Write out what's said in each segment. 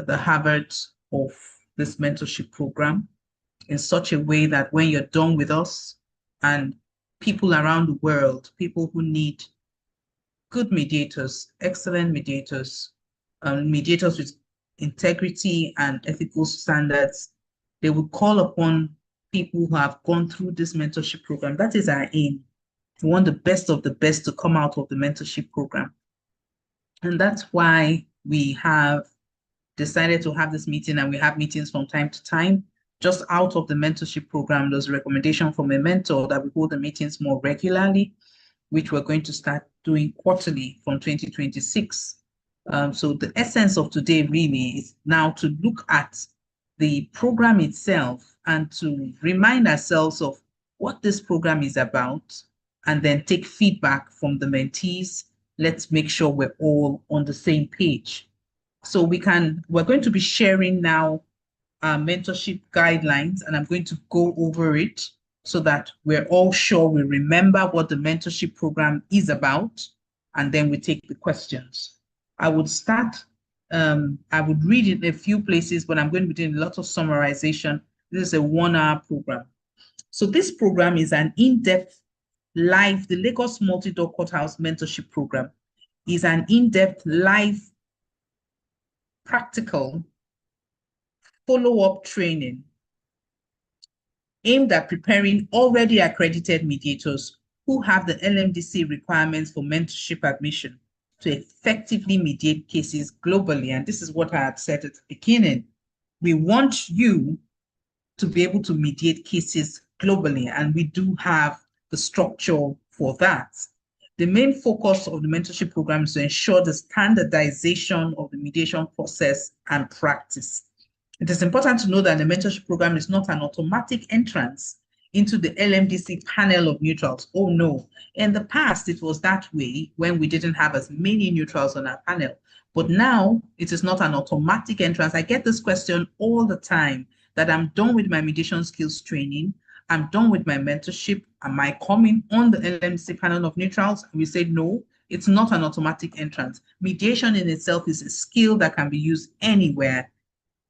the habit of this mentorship program in such a way that when you're done with us and people around the world, people who need good mediators, excellent mediators, mediators with integrity and ethical standards, they will call upon people who have gone through this mentorship program. That is our aim. We want the best of the best to come out of the mentorship program. And that's why we have decided to have this meeting, and we have meetings from time to time. Just out of the mentorship program, there's a recommendation from a mentor that we hold the meetings more regularly, which we're going to start doing quarterly from 2026. So the essence of today really is now to look at the program itself and to remind ourselves of what this program is about, and then take feedback from the mentees. Let's make sure we're all on the same page. So we're going to be sharing now our mentorship guidelines, and I'm going to go over it so that we're all sure we remember what the mentorship program is about, and then we take the questions. I would start, I would read it in a few places, but I'm going to be doing a lot of summarization. This is a 1-hour program. So this program is an in-depth live, the Lagos Multi-Door Courthouse Mentorship Program is an in-depth live practical follow-up training aimed at preparing already accredited mediators who have the LMDC requirements for mentorship admission to effectively mediate cases globally. And this is what I had said at the beginning. We want you to be able to mediate cases globally, and we do have the structure for that. The main focus of the mentorship program is to ensure the standardization of the mediation process and practice. It is important to know that the mentorship program is not an automatic entrance into the LMDC panel of neutrals. Oh no, in the past it was that way when we didn't have as many neutrals on our panel, but now it is not an automatic entrance. I get this question all the time, that I'm done with my mediation skills training, I'm done with my mentorship, am I coming on the LMDC panel of neutrals? And we say no, it's not an automatic entrance. Mediation in itself is a skill that can be used anywhere.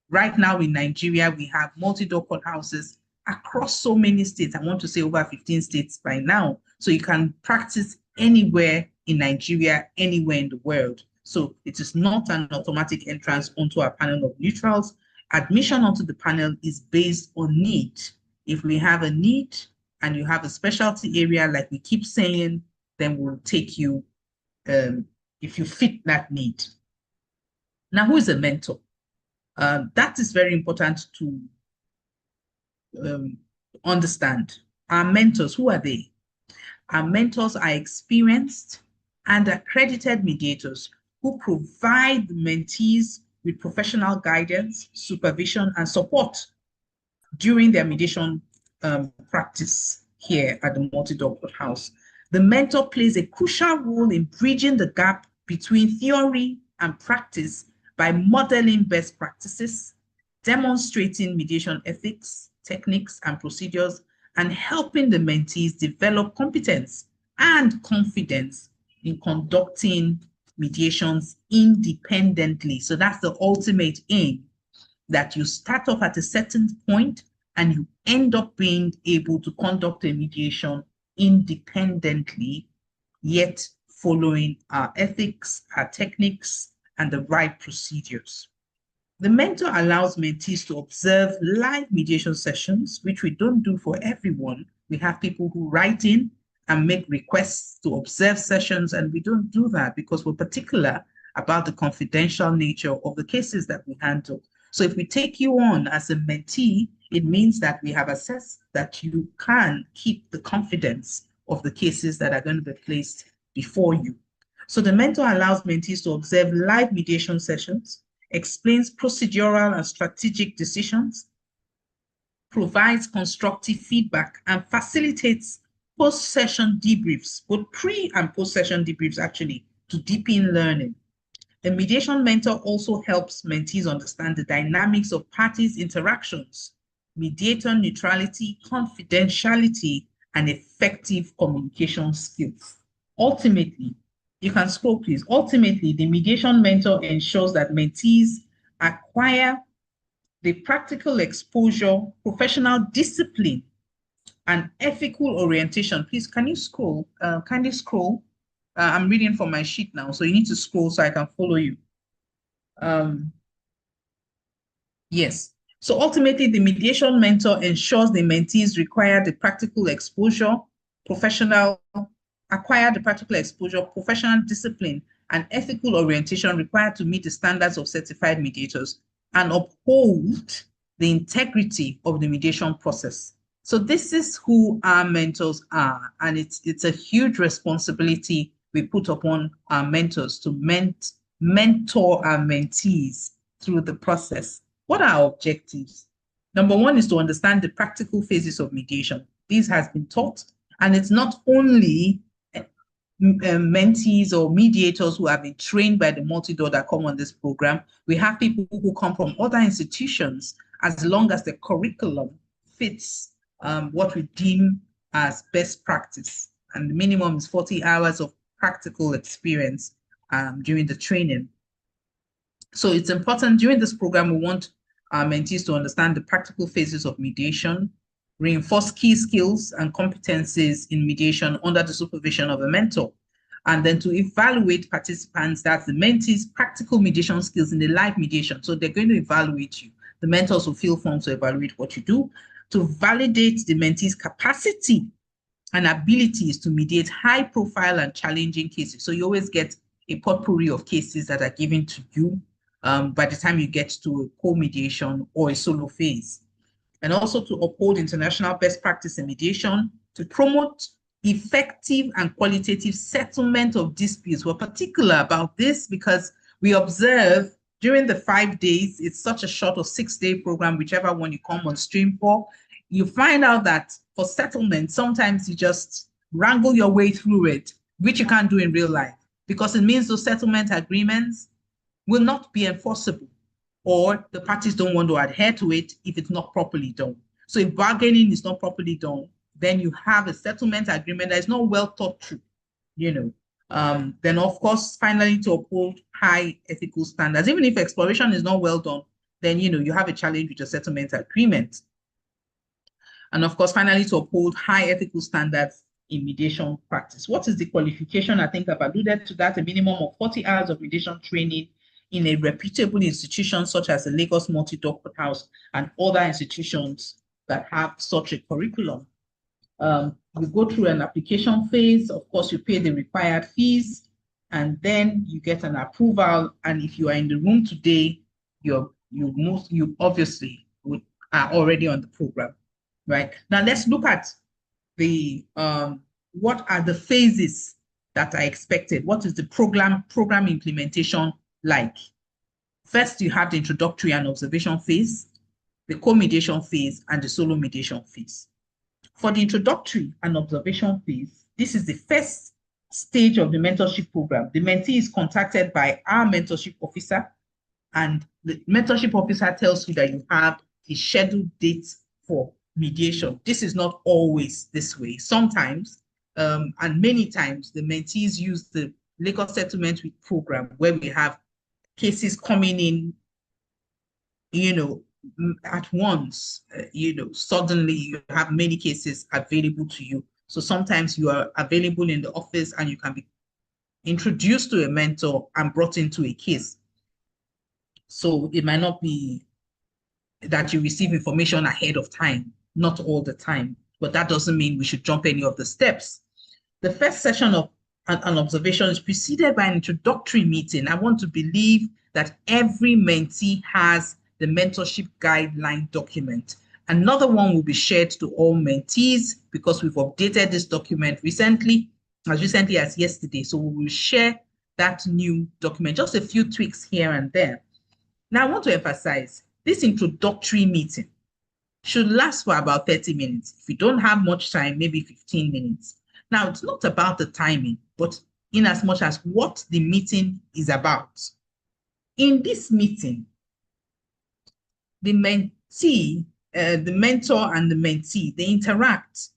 Right now in Nigeria, we have multi-door courthouses across so many states. I want to say over 15 states by now. So you can practice anywhere in Nigeria, anywhere in the world. So it is not an automatic entrance onto our panel of neutrals. Admission onto the panel is based on need. If we have a need and you have a specialty area, like we keep saying, then we'll take you if you fit that need. Now, who is a mentor? That is very important to understand. Our mentors, who are they? Our mentors are experienced and accredited mediators who provide mentees with professional guidance, supervision, and support during their mediation practice here at the Multi-Door Courthouse. The mentor plays a crucial role in bridging the gap between theory and practice by modeling best practices, demonstrating mediation ethics, techniques, and procedures, and helping the mentees develop competence and confidence in conducting mediations independently. So that's the ultimate aim, that you start off at a certain point and you end up being able to conduct a mediation independently, yet following our ethics, our techniques, and the right procedures. The mentor allows mentees to observe live mediation sessions, which we don't do for everyone. We have people who write in and make requests to observe sessions, and we don't do that because we're particular about the confidential nature of the cases that we handle. So if we take you on as a mentee, it means that we have assessed that you can keep the confidence of the cases that are going to be placed before you. So the mentor allows mentees to observe live mediation sessions, explains procedural and strategic decisions, provides constructive feedback, and facilitates post-session debriefs, both pre- and post-session debriefs actually, to deepen learning. The mediation mentor also helps mentees understand the dynamics of parties' interactions, mediator neutrality, confidentiality, and effective communication skills. Ultimately, you can scroll please. Ultimately, the mediation mentor ensures that mentees acquire the practical exposure, professional discipline, and ethical orientation. Please, can you scroll? Kindly scroll. I'm reading from my sheet now, so you need to scroll so I can follow you. Yes. So ultimately, the mediation mentor ensures the mentees require the practical exposure, professional, acquire the practical exposure, professional discipline, and ethical orientation required to meet the standards of certified mediators and uphold the integrity of the mediation process. So this is who our mentors are, and it's a huge responsibility we put upon our mentors to mentor our mentees through the process. What are our objectives? Number one is to understand the practical phases of mediation. This has been taught, and it's not only mentees or mediators who have been trained by the multi-door that come on this program. We have people who come from other institutions, as long as the curriculum fits what we deem as best practice. And the minimum is 40 hours of practical experience during the training. So it's important during this program, we want our mentees to understand the practical phases of mediation, reinforce key skills and competencies in mediation under the supervision of a mentor, and then to evaluate participants, that's the mentees' practical mediation skills in the live mediation. So they're going to evaluate you. The mentors will fill forms to evaluate what you do, to validate the mentees' capacity and abilities to mediate high profile and challenging cases. So you always get a potpourri of cases that are given to you by the time you get to a co-mediation or a solo phase. And also to uphold international best practice in mediation, to promote effective and qualitative settlement of disputes. We're particular about this because we observe during the 5 days, it's such a short or 6-day program, whichever one you come on stream for, you find out that for settlement, sometimes you just wrangle your way through it, which you can't do in real life, because it means those settlement agreements will not be enforceable, or the parties don't want to adhere to it if it's not properly done. So if bargaining is not properly done, then you have a settlement agreement that is not well thought through, Then of course, finally, to uphold high ethical standards. Even if exploration is not well done, then you have a challenge with your settlement agreement. And of course, finally, to uphold high ethical standards in mediation practice. What is the qualification? I think I've alluded to that, a minimum of 40 hours of mediation training in a reputable institution such as the Lagos Multi-Door Courthouse and other institutions that have such a curriculum. We go through an application phase. Of course, you pay the required fees, and then you get an approval. And if you are in the room today, you obviously are already on the program, right? Now let's look at the what are the phases that are expected. What is the program implementation like? First, you have the introductory and observation phase, the co-mediation phase, and the solo mediation phase. For the introductory and observation phase, this is the first stage of the mentorship program. The mentee is contacted by our mentorship officer, and the mentorship officer tells you that you have a scheduled date for mediation. This is not always this way. Sometimes, and many times, the mentees use the Lagos Settlement Week program where we have cases coming in, at once, suddenly you have many cases available to you. So sometimes you are available in the office and you can be introduced to a mentor and brought into a case. So it might not be that you receive information ahead of time, not all the time, but that doesn't mean we should jump any of the steps. The first session of an observation is preceded by an introductory meeting. I want to believe that every mentee has the mentorship guideline document. Another one will be shared to all mentees because we've updated this document recently, as recently as yesterday. So we will share that new document, just a few tweaks here and there. Now I want to emphasize this introductory meeting should last for about 30 minutes. If you don't have much time, maybe 15 minutes. Now, it's not about the timing, but in as much as what the meeting is about. In this meeting, the mentee, the mentor and the mentee, they interact,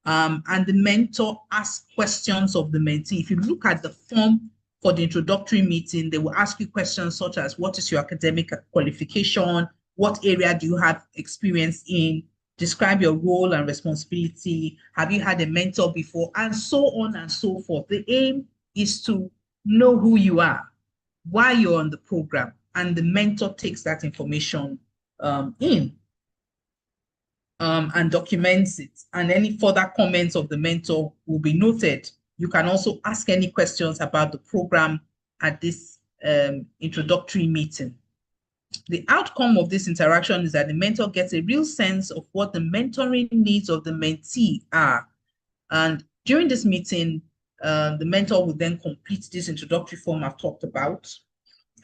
and the mentor asks questions of the mentee. If you look at the form for the introductory meeting, they will ask you questions such as, what is your academic qualification? What area do you have experience in? Describe your role and responsibility. Have you had a mentor before? And so on and so forth. The aim is to know who you are, why you're on the program, and the mentor takes that information in and documents it. And any further comments of the mentor will be noted. You can also ask any questions about the program at this introductory meeting. The outcome of this interaction is that the mentor gets a real sense of what the mentoring needs of the mentee are. And during this meeting, the mentor will then complete this introductory form I've talked about.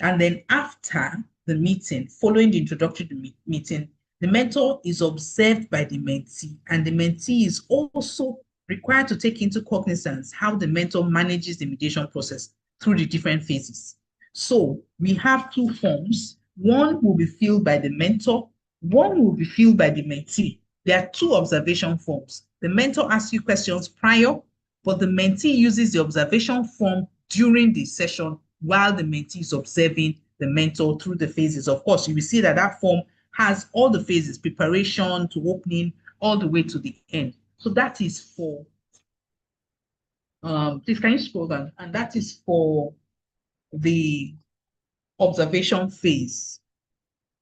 And then after the meeting, following the introductory meeting, the mentor is observed by the mentee, and the mentee is also required to take into cognizance how the mentor manages the mediation process through the different phases. So we have two forms. One will be filled by the mentor, one will be filled by the mentee. There are two observation forms. The mentor asks you questions prior, but the mentee uses the observation form during the session while the mentee is observing the mentor through the phases. Of course, you will see that that form has all the phases, preparation to opening, all the way to the end. So that is for, please can you scroll down? And that is for the observation phase.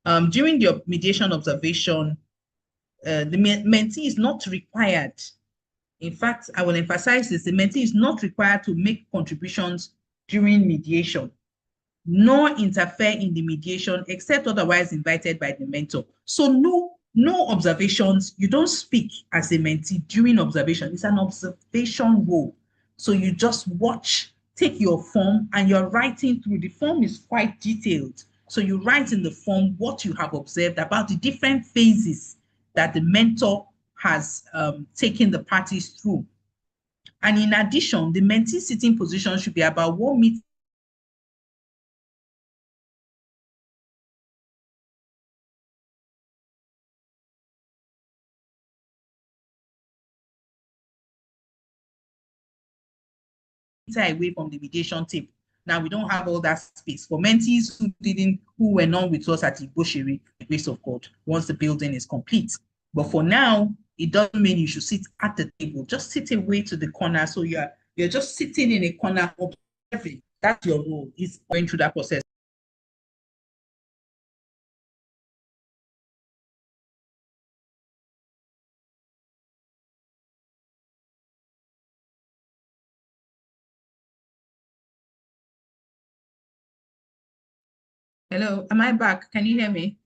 During the mediation observation, the mentee is not required. In fact, I will emphasize this, the mentee is not required to make contributions during mediation, nor interfere in the mediation except otherwise invited by the mentor. So no observations. You don't speak as a mentee during observation. It's an observation role. So you just watch, take your form, and you're writing through. The form is quite detailed. So you write in the form what you have observed about the different phases that the mentor has taken the parties through. And in addition, the mentee sitting position should be about 1 meter away from the mediation table. Now we don't have all that space. For mentees who were not with us at Iboshiri, the grace of God, once the building is complete. But for now, it doesn't mean you should sit at the table. Just sit away to the corner. So you're just sitting in a corner observing. That's your role, is going through that process. Hello, am I back? Can you hear me?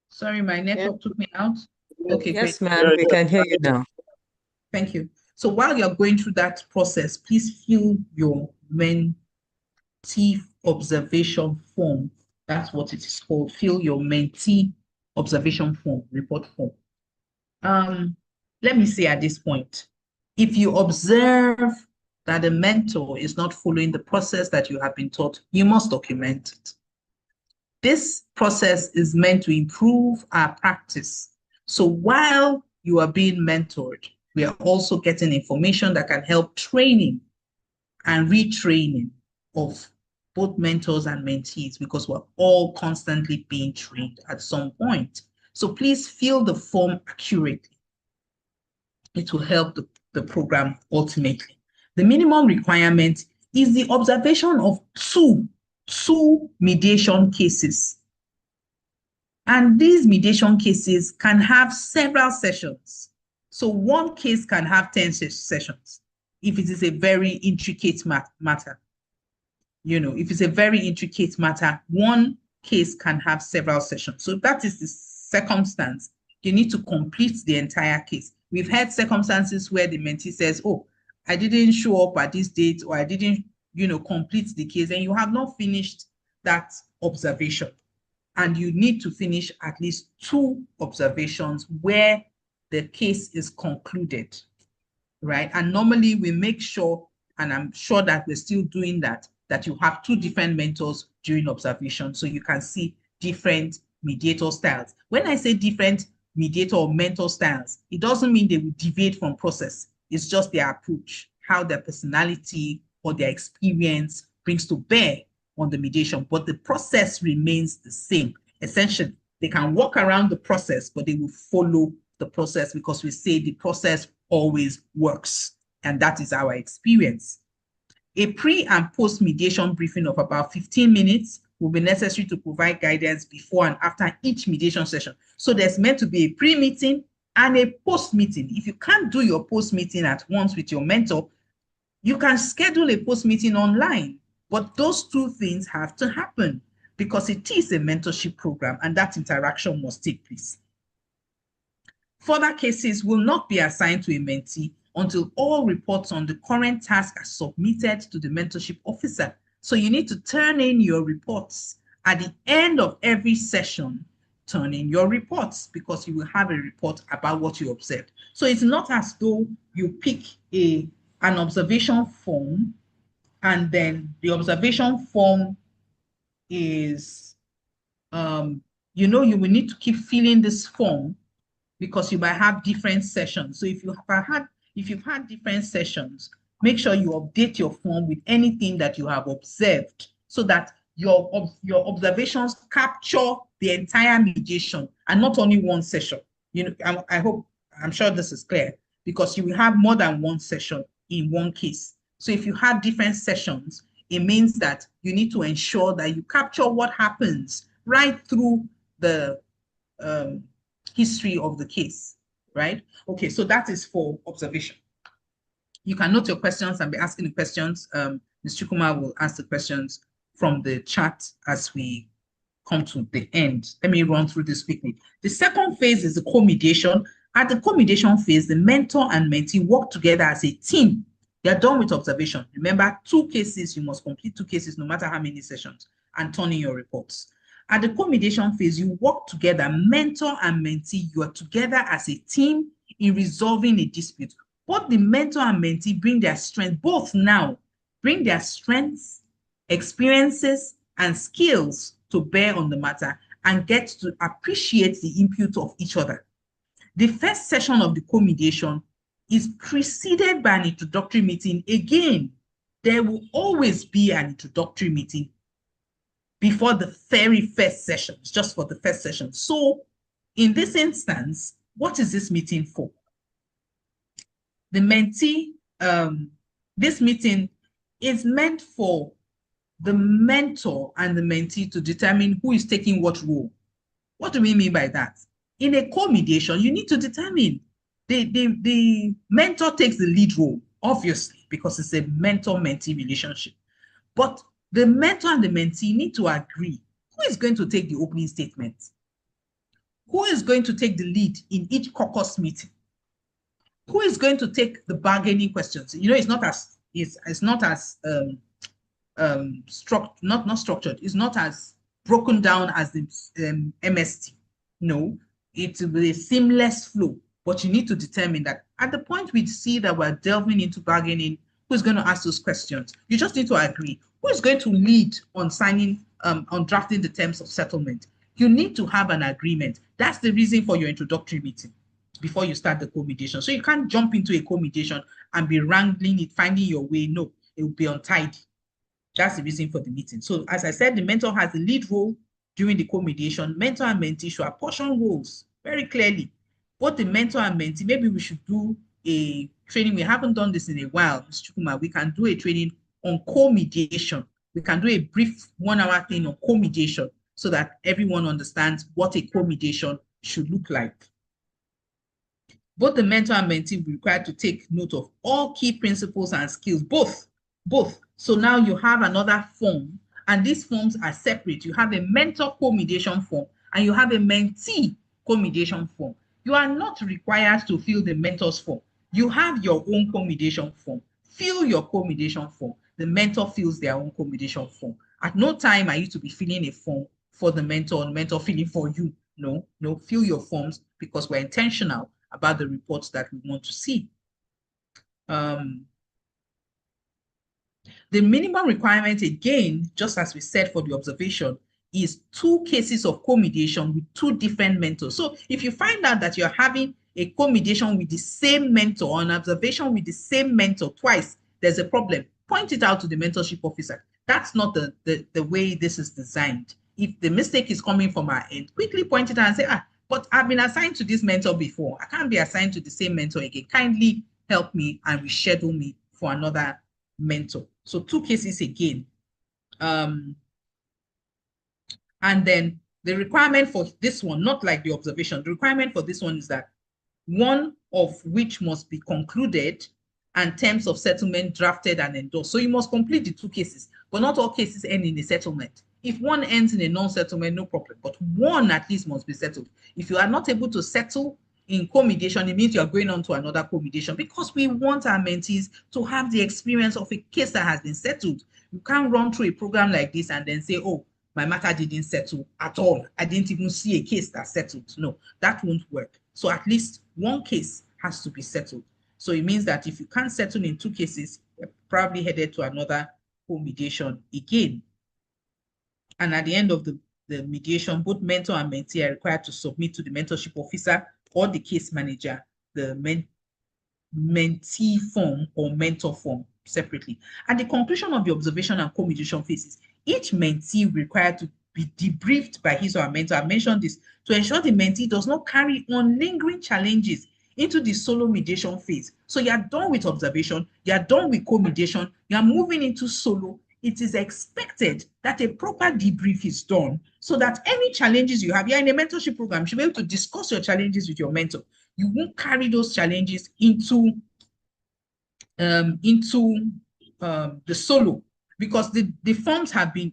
Sorry, my network took me out. Okay, Yes, great. ma'am, we can hear you now. Thank you. So while you're going through that process, please fill your mentee observation form. That's what it is called. Fill your mentee observation form, report form. Let me say at this point, if you observe that the mentor is not following the process that you have been taught, you must document it. This process is meant to improve our practice. So while you are being mentored, we are also getting information that can help training and retraining of both mentors and mentees, because we're all constantly being trained at some point. So please fill the form accurately. It will help the program ultimately. The minimum requirement is the observation of two mediation cases. And these mediation cases can have several sessions. So one case can have 10 sessions if it is a very intricate matter. You know, if it's a very intricate matter, one case can have several sessions. So that is the circumstance. You need to complete the entire case. We've had circumstances where the mentee says, oh, I didn't show up at this date, or I didn't, complete the case, and you have not finished that observation. And you need to finish at least 2 observations where the case is concluded, right? And normally we make sure, and I'm sure that we're still doing that you have 2 different mentors during observation, so you can see different mediator styles. When I say different mediator or mentor styles, it doesn't mean they will deviate from process. It's just their approach, how their personality or their experience brings to bear on the mediation, but the process remains the same. Essentially, they can walk around the process, but they will follow the process because we say the process always works. And that is our experience. A pre and post mediation briefing of about 15 minutes will be necessary to provide guidance before and after each mediation session. So there's meant to be a pre-meeting and a post-meeting. If you can't do your post-meeting at once with your mentor, you can schedule a post-meeting online. But those two things have to happen because it is a mentorship program and that interaction must take place. Further cases will not be assigned to a mentee until all reports on the current task are submitted to the mentorship officer. So you need to turn in your reports. At the end of every session, turn in your reports because you will have a report about what you observed. So it's not as though you pick an observation form and then the observation form is, you will need to keep filling this form because you might have different sessions. So if you've had different sessions, make sure you update your form with anything that you have observed so that your observations capture the entire mediation and not only one session. I'm sure this is clear because you will have more than one session in one case. So if you have different sessions, it means that you need to ensure that you capture what happens right through the history of the case, right? Okay, so that is for observation. You can note your questions and be asking the questions. Ms. Chukuma will ask the questions from the chat as we come to the end. Let me run through this quickly. The second phase is the co-mediation. At the co-mediation phase, the mentor and mentee work together as a team. They are done with observation. Remember, 2 cases, you must complete 2 cases no matter how many sessions and turn in your reports. At the co-mediation phase, you work together, mentor and mentee, you are together as a team in resolving a dispute. Both the mentor and mentee bring their strengths, bring their strengths, experiences, and skills to bear on the matter and get to appreciate the input of each other. The first session of the co-mediation is preceded by an introductory meeting. Again, there will always be an introductory meeting before the very first session, just for the first session. So in this instance, what is this meeting for? The mentee, this meeting is meant for the mentor and the mentee to determine who is taking what role. What do we mean by that? In a co-mediation, you need to determine the mentor takes the lead role, obviously, because it's a mentor-mentee relationship. But the mentor and the mentee need to agree who is going to take the opening statement, who is going to take the lead in each caucus meeting, who is going to take the bargaining questions. It's not as structured. It's not as broken down as the MST. No, it will be a seamless flow. But you need to determine that at the point we see that we're delving into bargaining, who's going to ask those questions? You just need to agree. Who is going to lead on signing, on drafting the terms of settlement? You need to have an agreement. That's the reason for your introductory meeting before you start the co-mediation. So you can't jump into a co-mediation and be wrangling it, finding your way. No, it will be untidy. That's the reason for the meeting. So as I said, the mentor has the lead role during the co-mediation. Mentor and mentee should apportion roles very clearly. Both the mentor and mentee, maybe we should do a training. We haven't done this in a while, Ms. Chukuma. We can do a training on co-mediation. We can do a brief 1-hour thing on co-mediation so that everyone understands what a co-mediation should look like. Both the mentor and mentee will be required to take note of all key principles and skills, both. So now you have another form, and these forms are separate. You have a mentor co-mediation form, and you have a mentee co-mediation form. You are not required to fill the mentor's form. You have your own co-mediation form. Fill your co-mediation form. The mentor fills their own co-mediation form. At no time are you to be filling a form for the mentor or the mentor filling for you. No, fill your forms because we're intentional about the reports that we want to see. The minimum requirement, again, just as we said for the observation, is 2 cases of co-mediation with 2 different mentors. So if you find out that you're having a co-mediation with the same mentor or an observation with the same mentor twice, there's a problem. point it out to the mentorship officer. That's not the way this is designed. If the mistake is coming from our end, quickly point it out and say, but I've been assigned to this mentor before. I can't be assigned to the same mentor again. Kindly help me and reschedule me for another mentor. So 2 cases again. And then the requirement for this one, not like the observation, the requirement for this one is that one of which must be concluded and terms of settlement drafted and endorsed. So you must complete the 2 cases, but not all cases end in a settlement. If one ends in a non-settlement, no problem, but one at least must be settled. If you are not able to settle in co-mediation, it means you are going on to another co-mediation, because we want our mentees to have the experience of a case that has been settled. You can't run through a program like this and then say, oh, my matter didn't settle at all. I didn't even see a case that settled. No, that won't work. So at least one case has to be settled. So it means that if you can't settle in 2 cases, you're probably headed to another co-mediation again. And at the end of the mediation, both mentor and mentee are required to submit to the mentorship officer or the case manager the mentee form or mentor form separately. At the conclusion of the observation and co-mediation phases, each mentee required to be debriefed by his or her mentor. I mentioned this to ensure the mentee does not carry on lingering challenges into the solo mediation phase. So you are done with observation, you are done with co-mediation, you are moving into solo. It is expected that a proper debrief is done so that any challenges you have, you're in a mentorship program, you should be able to discuss your challenges with your mentor. You won't carry those challenges into the solo, because the forms have been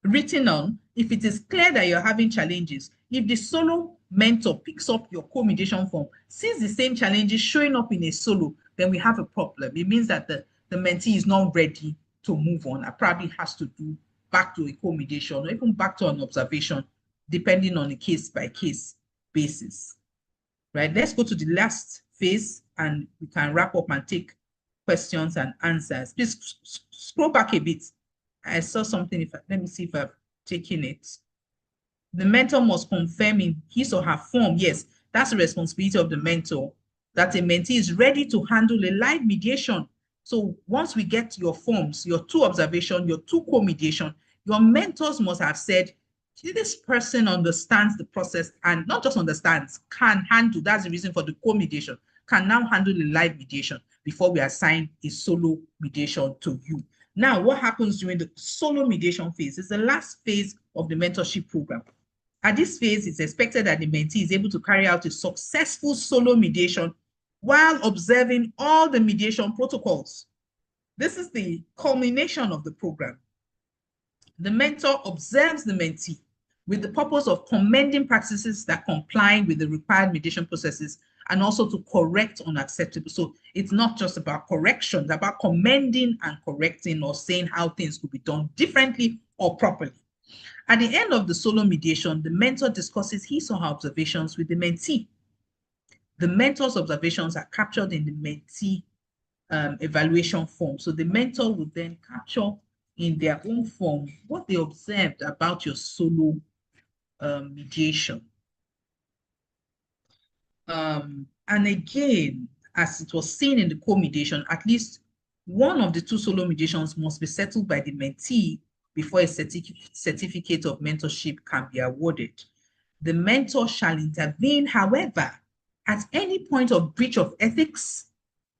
written on. If it is clear that you're having challenges, if the solo mentor picks up your co-mediation form, sees the same challenges showing up in a solo, then we have a problem. It means that the mentee is not ready to move on. It probably has to do back to a co-mediation or even back to an observation, depending on a case-by-case basis. Right? Let's go to the last phase and we can wrap up and take questions and answers. Please scroll back a bit. I saw something. Let me see if I've taken it. The mentor must confirm in his or her form. Yes, that's the responsibility of the mentor, that a mentee is ready to handle a live mediation. So once we get your forms, your 2 observation, your 2 co-mediation, your mentors must have said, this person understands the process, and not just understands, can handle. That's the reason for the co-mediation, can now handle a live mediation before we assign a solo mediation to you. Now, what happens during the solo mediation phase is the last phase of the mentorship program. At this phase, it's expected that the mentee is able to carry out a successful solo mediation while observing all the mediation protocols. This is the culmination of the program. The mentor observes the mentee with the purpose of commending practices that comply with the required mediation processes and also to correct unacceptable. So it's not just about correction, it's about commending and correcting or saying how things could be done differently or properly. At the end of the solo mediation, the mentor discusses his or her observations with the mentee. The mentor's observations are captured in the mentee evaluation form. So the mentor will then capture in their own form what they observed about your solo mediation. And again, as it was seen in the co-mediation, at least one of the 2 solo mediations must be settled by the mentee before a certificate of mentorship can be awarded. The mentor shall intervene, however, at any point of breach of ethics,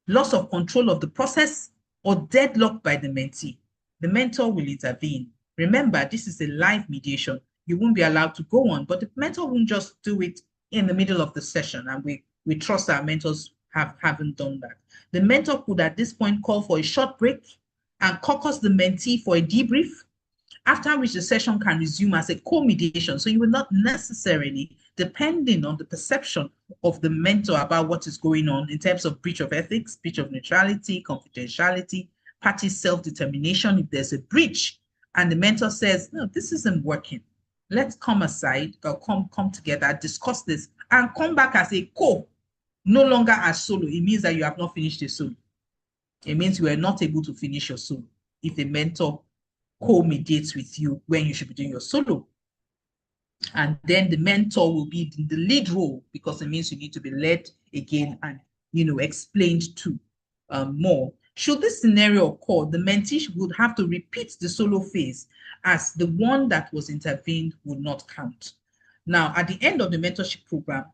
loss of control of the process, or deadlock by the mentee. The mentor will intervene. Remember, this is a live mediation. You won't be allowed to go on, but the mentor won't just do it in the middle of the session, and we trust our mentors haven't done that. The mentor could at this point call for a short break and caucus the mentee for a debrief, after which the session can resume as a co-mediation. So you will not necessarily, depending on the perception of the mentor about what is going on in terms of breach of ethics, breach of neutrality, confidentiality, party self-determination, if there's a breach and the mentor says, no, this isn't working, let's come aside or come together, discuss this, and come back as a co, no longer as solo. It means that you have not finished a solo. It means you are not able to finish your solo if the mentor co-mediates with you when you should be doing your solo. And then the mentor will be in the lead role, because it means you need to be led again and explained to more. Should this scenario occur, the mentee would have to repeat the solo phase, as the one that was intervened would not count. Now, at the end of the mentorship program,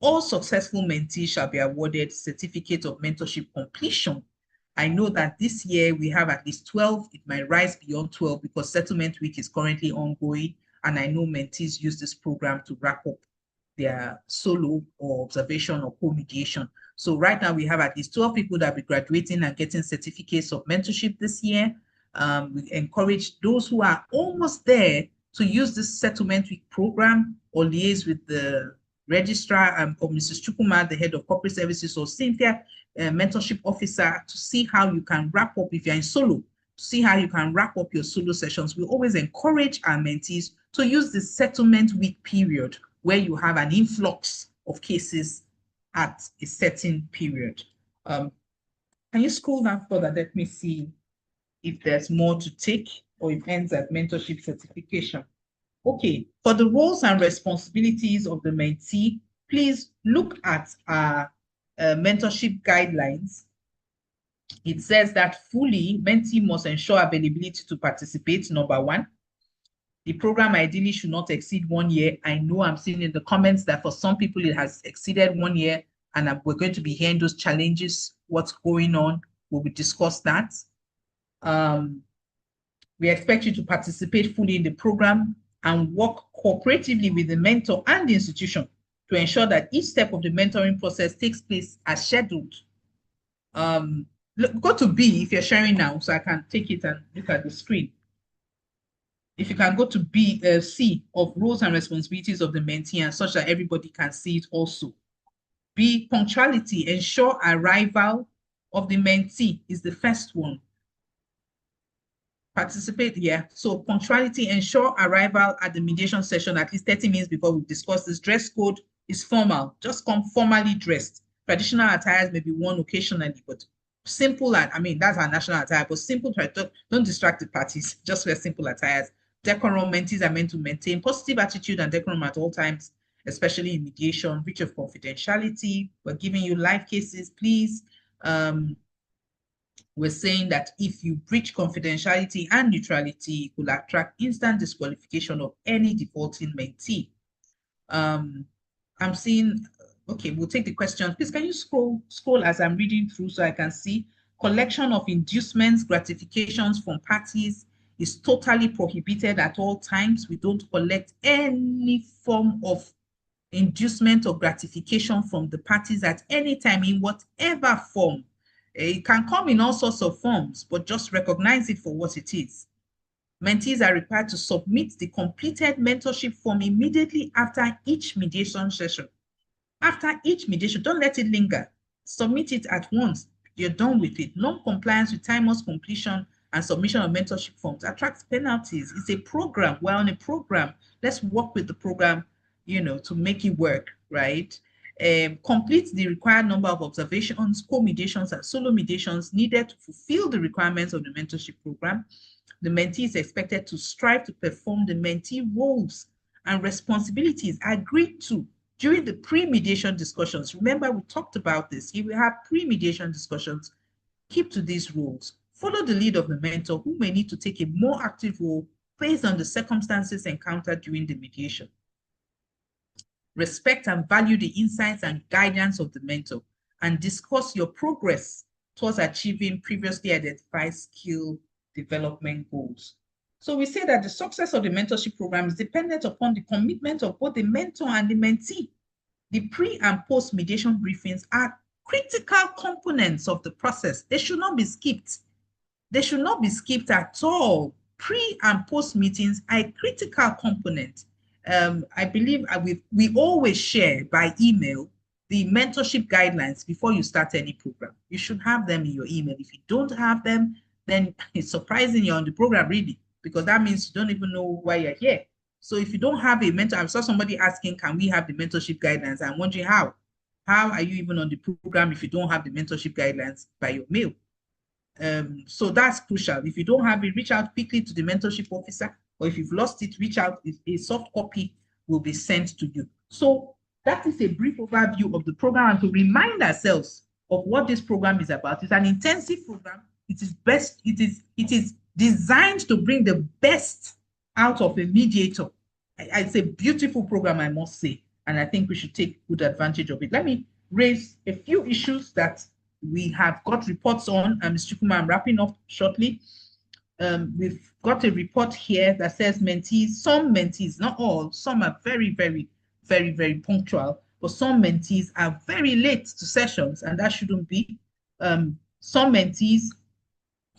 all successful mentees shall be awarded certificate of mentorship completion. I know that this year we have at least 12. It might rise beyond 12 because settlement week is currently ongoing. And I know mentees use this program to wrap up their solo or observation or co-mediation. So right now we have at least 12 people that will be graduating and getting certificates of mentorship this year. We encourage those who are almost there to use this settlement week program or liaise with the registrar or Mrs. Chukuma, the head of corporate services, or Cynthia, mentorship officer, to see how you can wrap up if you're in solo, to see how you can wrap up your solo sessions. We always encourage our mentees to use the settlement week period where you have an influx of cases at a certain period. Can you scroll down further? Let me see if there's more to take or it ends at mentorship certification. Okay, for the roles and responsibilities of the mentee, please look at our mentorship guidelines. It says that fully, mentee must ensure availability to participate, number one. The program ideally should not exceed 1 year. I know I'm seeing in the comments that for some people it has exceeded 1 year, and we're going to be hearing those challenges, what's going on. We will discuss that. We expect you to participate fully in the program and work cooperatively with the mentor and the institution to ensure that each step of the mentoring process takes place as scheduled. Go to B if you're sharing now, so I can take it and look at the screen. If you can go to B, C of roles and responsibilities of the mentee, and such that everybody can see it also. B, punctuality, ensure arrival of the mentee is the first one. Participate here. So punctuality, ensure arrival at the mediation session at least 30 minutes before we discuss this. Dress code is formal. Just come formally dressed. Traditional attires may be worn occasionally, but simple, I mean, that's our national attire, but simple, don't distract the parties. Just wear simple attires. Decorum, mentees are meant to maintain positive attitude and decorum at all times, especially in mediation, breach of confidentiality. We're giving you live cases, please. We're saying that if you breach confidentiality and neutrality, it will attract instant disqualification of any defaulting mentee. I'm seeing, okay, we'll take the question. Please, can you scroll as I'm reading through so I can see? Collection of inducements, gratifications from parties is totally prohibited at all times. We don't collect any form of inducement or gratification from the parties at any time in whatever form. It can come in all sorts of forms, but just recognize it for what it is. Mentees are required to submit the completed mentorship form immediately after each mediation session. After each mediation, don't let it linger. Submit it at once. You're done with it. Non-compliance with timeless completion and submission of mentorship forms attracts penalties. It's a program. We're on a program. Let's work with the program, to make it work, right? Complete the required number of observations, co-mediations, and solo mediations needed to fulfill the requirements of the mentorship program. The mentee is expected to strive to perform the mentee roles and responsibilities agreed to during the pre-mediation discussions. Remember, we talked about this. If we have pre-mediation discussions, keep to these rules. Follow the lead of the mentor, who may need to take a more active role based on the circumstances encountered during the mediation. Respect and value the insights and guidance of the mentor, and discuss your progress towards achieving previously identified skill development goals. So we say that the success of the mentorship program is dependent upon the commitment of both the mentor and the mentee. The pre and post mediation briefings are critical components of the process. They should not be skipped. They should not be skipped at all. Pre and post meetings are a critical component. I believe we always share by email the mentorship guidelines before you start any program. You should have them in your email. If you don't have them, then it's surprising you're on the program really, because that means you don't even know why you're here. So if you don't have a mentor, I saw somebody asking, can we have the mentorship guidelines? I'm wondering how are you even on the program if you don't have the mentorship guidelines by your mail? So that's crucial. If you don't have it, reach out quickly to the mentorship officer, or if you've lost it, reach out. A soft copy will be sent to you. So that is a brief overview of the program, and to remind ourselves of what this program is about. It's an intensive program. It is designed to bring the best out of a mediator. It's a beautiful program, I must say, and I think we should take good advantage of it. Let me raise a few issues that we have got reports on. Ms. Chukuma, I'm wrapping up shortly. We've got a report here that says some mentees, not all, some are very, very, very, very punctual, but some mentees are very late to sessions, and that shouldn't be. Some mentees,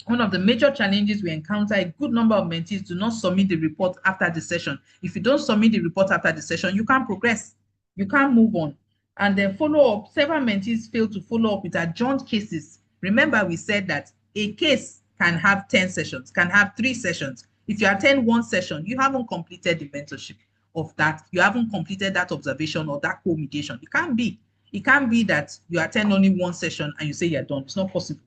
one of the major challenges we encounter, a good number of mentees do not submit the report after the session. If you don't submit the report after the session, you can't progress. You can't move on. And then follow up. Several mentees fail to follow up with adjourned cases. Remember, we said that a case can have 10 sessions, can have 3 sessions. If you attend 1 session, you haven't completed the mentorship of that. You haven't completed that observation or that co-mediation. It can't be. It can't be that you attend only 1 session and you say you're done. It's not possible.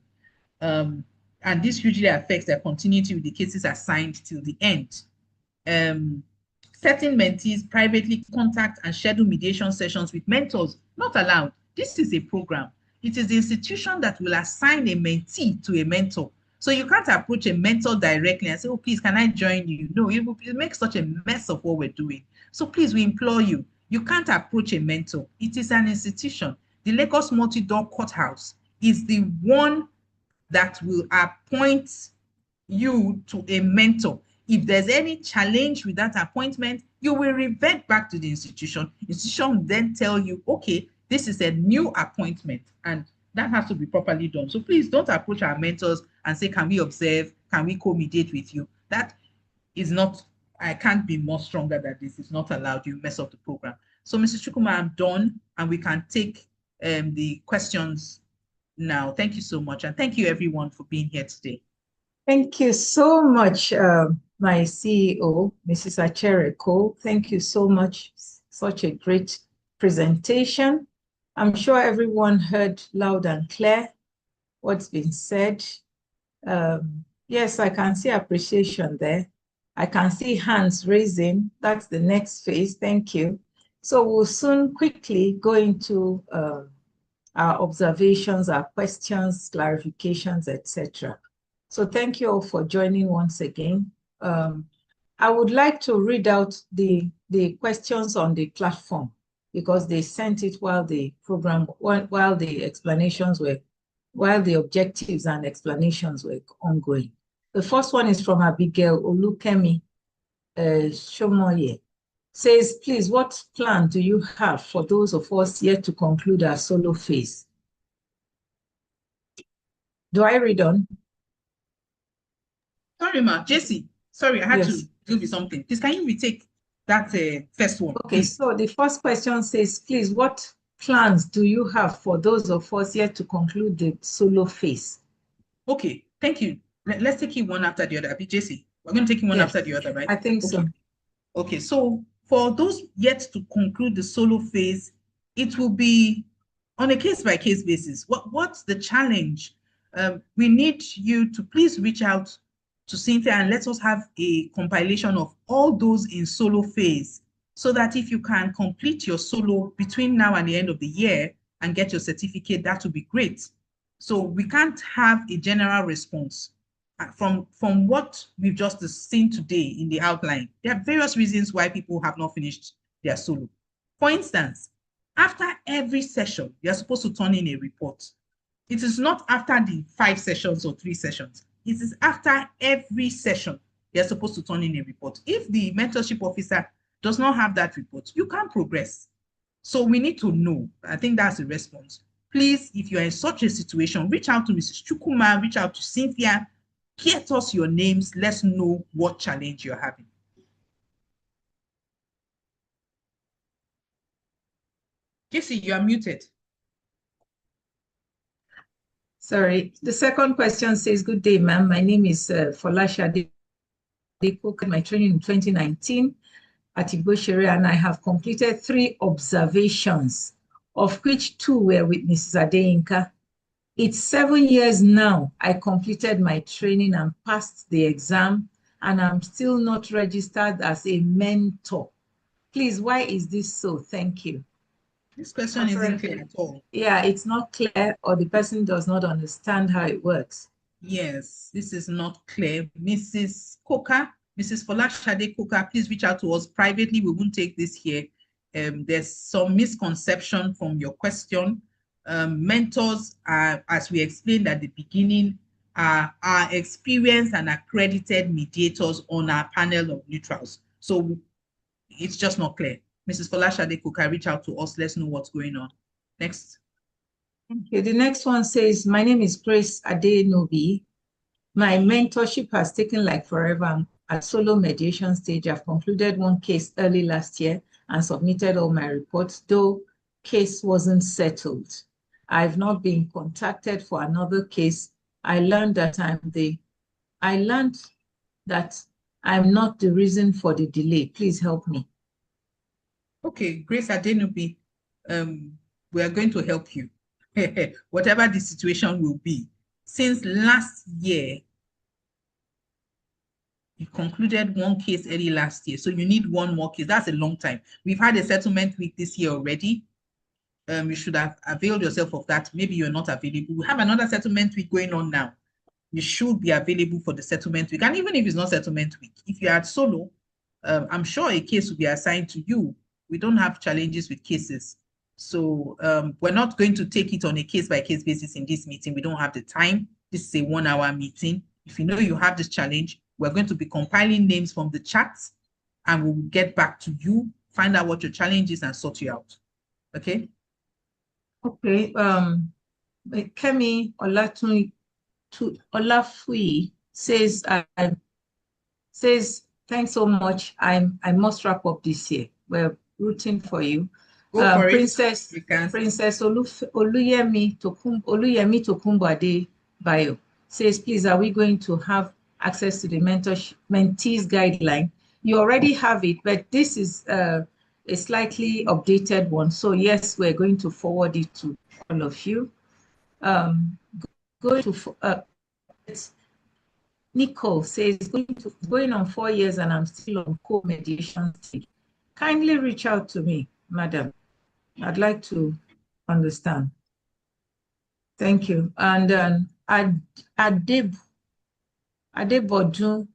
And this hugely affects their continuity with the cases assigned till the end. Certain mentees privately contact and schedule mediation sessions with mentors. Not allowed. This is a program. It is the institution that will assign a mentee to a mentor. So you can't approach a mentor directly and say, oh, please, can I join you? No, it will make such a mess of what we're doing. So please, we implore you, you can't approach a mentor. It is an institution. The Lagos Multi-Door Courthouse is the one that will appoint you to a mentor. If there's any challenge with that appointment, you will revert back to the institution. Institution will then tell you, okay, this is a new appointment, and that has to be properly done. So please don't approach our mentors and say, can we observe? Can we co-mediate with you? That is not, I can't be more stronger that this is not allowed. You mess up the program. So Mrs. Chukuma, I'm done, and we can take the questions now. Thank you so much. And thank you everyone for being here today. Thank you so much, my CEO, Mrs. Achere Cole. Thank you so much. Such a great presentation. I'm sure everyone heard loud and clear what's been said. Yes, I can see appreciation there. I can see hands raising. That's the next phase. Thank you. So we'll soon quickly go into our observations, our questions, clarifications, etc. So thank you all for joining once again. I would like to read out the questions on the platform because they sent it while the program, while the explanations were, while the objectives and explanations were ongoing. The first one is from Abigail Olukemi Shomoye. Says, please, what plan do you have for those of us yet to conclude our solo phase? Do I read on? Sorry, ma, Jesse. Sorry, I had to deal with something. Please, can you retake that first one? Okay, so the first question says, please, what plans do you have for those of us yet to conclude the solo phase? Okay, thank you. Let's take it one after the other. Jesse, we're going to take it one after the other, right? I think so. Okay, so for those yet to conclude the solo phase, it will be on a case-by-case basis. What's the challenge? We need you to please reach out to Cynthia and let us have a compilation of all those in solo phase so that if you can complete your solo between now and the end of the year and get your certificate, that would be great. So we can't have a general response. From what we've just seen today in the outline, there are various reasons why people have not finished their solo. For instance, after every session, you're supposed to turn in a report. It is not after the 5 sessions or 3 sessions. It is after every session, you're supposed to turn in a report. If the mentorship officer does not have that report, you can't progress. So we need to know. I think that's the response. Please, if you're in such a situation, reach out to Mrs. Chukuma, reach out to Cynthia, get us your names. Let's know what challenge you're having. Jesse, you are muted. Sorry. The second question says, good day, ma'am. My name is Folasha Dekoka. My training in 2019 at Igboshire, and I have completed 3 observations, of which 2 were with Mrs. Adeyinka. It's 7 years now. I completed my training and passed the exam, and I'm still not registered as a mentor. Please, why is this so? Thank you. This question isn't clear at all. Yeah, it's not clear, or the person does not understand how it works. Yes, this is not clear. Mrs. Coker, Mrs. Folashade Coker, please reach out to us privately. We won't take this here. There's some misconception from your question. Mentors are, as we explained at the beginning, are experienced and accredited mediators on our panel of neutrals. So it's just not clear. Mrs. Folashade Coker, reach out to us. Let's know what's going on. Next. Okay, the next one says, my name is Grace Adenobi. My mentorship has taken like forever. I'm at solo mediation stage. I've concluded one case early last year and submitted all my reports, though case wasn't settled. I've not been contacted for another case. I learned that I'm not the reason for the delay. Please help me. Okay, Grace Adenubi, we are going to help you, whatever the situation will be. Since last year, you concluded one case early last year, so you need one more case. That's a long time. We've had a settlement week this year already. You should have availed yourself of that. Maybe you're not available. We have another settlement week going on now. You should be available for the settlement week. And even if it's not settlement week, if you're at solo, I'm sure a case will be assigned to you. We don't have challenges with cases. So we're not going to take it on a case-by-case basis in this meeting. We don't have the time. This is a 1-hour meeting. If you know you have this challenge, we're going to be compiling names from the chats and we will get back to you, find out what your challenge is and sort you out. Okay? Okay. Kemi Olafui says, thanks so much. I must wrap up this year. We're rooting for you. Go for Princess it. Princess Oluyemi Tokunbo Bayo says, please, are we going to have access to the mentees guideline? You already have it, but this is a slightly updated one. So yes, we're going to forward it to all of you. Nicole says, going on 4 years and I'm still on co-mediation stage. Kindly reach out to me, madam. I'd like to understand. Thank you. And Adebodun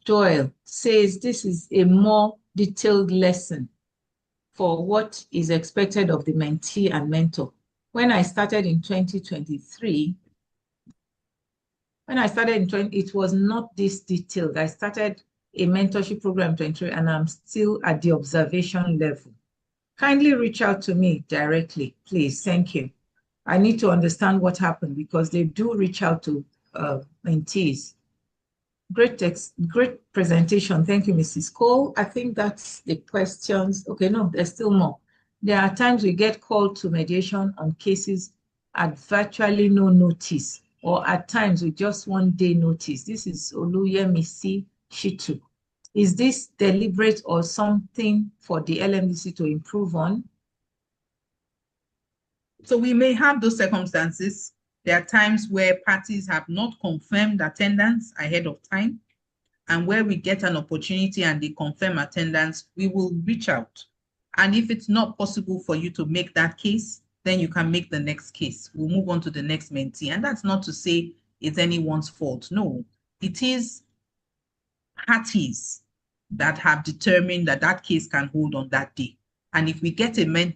Doyle says this is a more detailed lesson for what is expected of the mentee and mentor. When I started in 2023, it was not this detailed. I started a mentorship program in 23 and I'm still at the observation level. Kindly reach out to me directly, please. Thank you. I need to understand what happened because they do reach out to mentees. Great presentation. Thank you, Mrs. Cole. I think that's the questions. Okay, no, there's still more. There are times we get called to mediation on cases at virtually no notice, or at times with just 1 day notice. This is Oluyemisi Shitu. Is this deliberate or something for the LMDC to improve on? So we may have those circumstances. There are times where parties have not confirmed attendance ahead of time, and where we get an opportunity and they confirm attendance, we will reach out. And if it's not possible for you to make that case, then you can make the next case. We'll move on to the next mentee. And that's not to say it's anyone's fault. No, it is parties that have determined that that case can hold on that day. And if we get a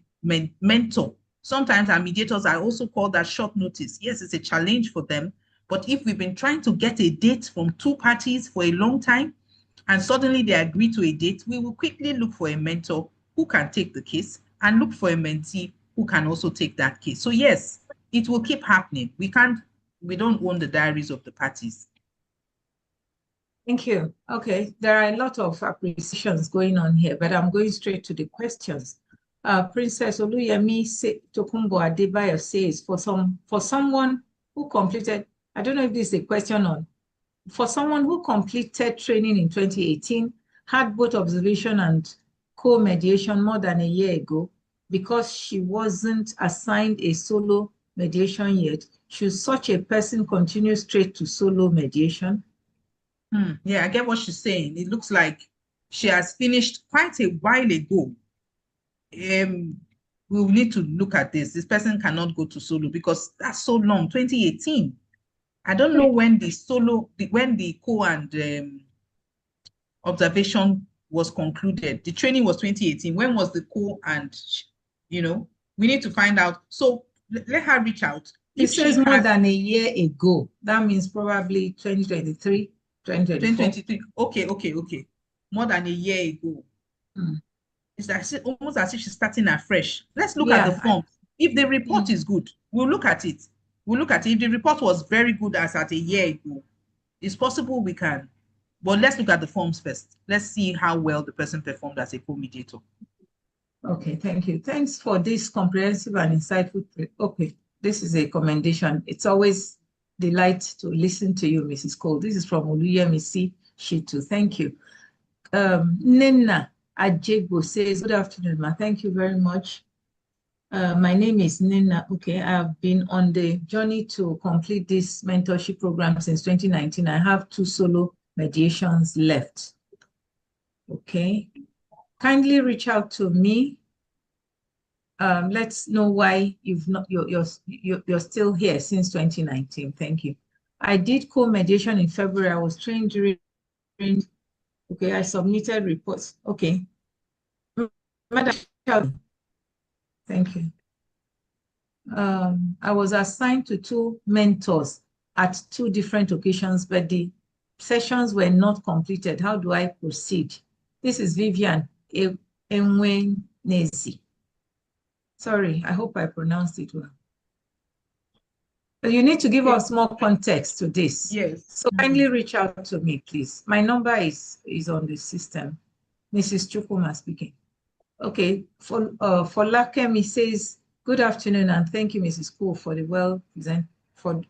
mentor, sometimes our mediators are also called at short notice. Yes, it's a challenge for them, but if we've been trying to get a date from 2 parties for a long time, and suddenly they agree to a date, we will quickly look for a mentor who can take the case and look for a mentee who can also take that case. So yes, it will keep happening. We don't own the diaries of the parties. Thank you. Okay, there are a lot of appreciations going on here, but I'm going straight to the questions. Princess Oluyemi Tokunbo Adebayo says, for someone who completed, I don't know if this is a question on, for someone who completed training in 2018, had both observation and co-mediation more than a year ago, because she wasn't assigned a solo mediation yet, should such a person continue straight to solo mediation? Yeah, I get what she's saying. It looks like she has finished quite a while ago. We will need to look at this. This person cannot go to solo because that's so long, 2018. I don't know when the co and observation was concluded. The training was 2018. When was the co and, we need to find out. So let her reach out. It If she says more has than a year ago. That means probably 2023, 2024. 2023. Okay. More than a year ago. Mm. It's almost as if she's starting afresh. Let's look at the Yeah. form. If the report Mm. is good, we'll look at it. We'll look at it. If the report was very good as at a year ago, it's possible we can. But let's look at the forms first. Let's see how well the person performed as a co-mediator. Okay, thank you. Thanks for this comprehensive and insightful. Okay, this is a commendation. It's always delight to listen to you, Mrs. Cole. This is from Oluyemisi Shitu. Thank you. Nena Ajegbo says, good afternoon, ma. Thank you very much. My name is Nina. Okay, I've been on the journey to complete this mentorship program since 2019. I have 2 solo mediations left. Okay, kindly reach out to me. Let's know why you're still here since 2019. Thank you. I did co-mediation in February. I was trained during. Okay, I submitted reports. Okay, Madam, thank you. I was assigned to 2 mentors at 2 different occasions, but the sessions were not completed. How do I proceed? This is Vivian Enwenezi. Sorry, I hope I pronounced it well. But you need to give us more context to this. Yes. So kindly reach out to me, please. My number is on the system. Mrs. Chukuma speaking. Okay, for Lakemi says, good afternoon and thank you, Mrs. Cole, for the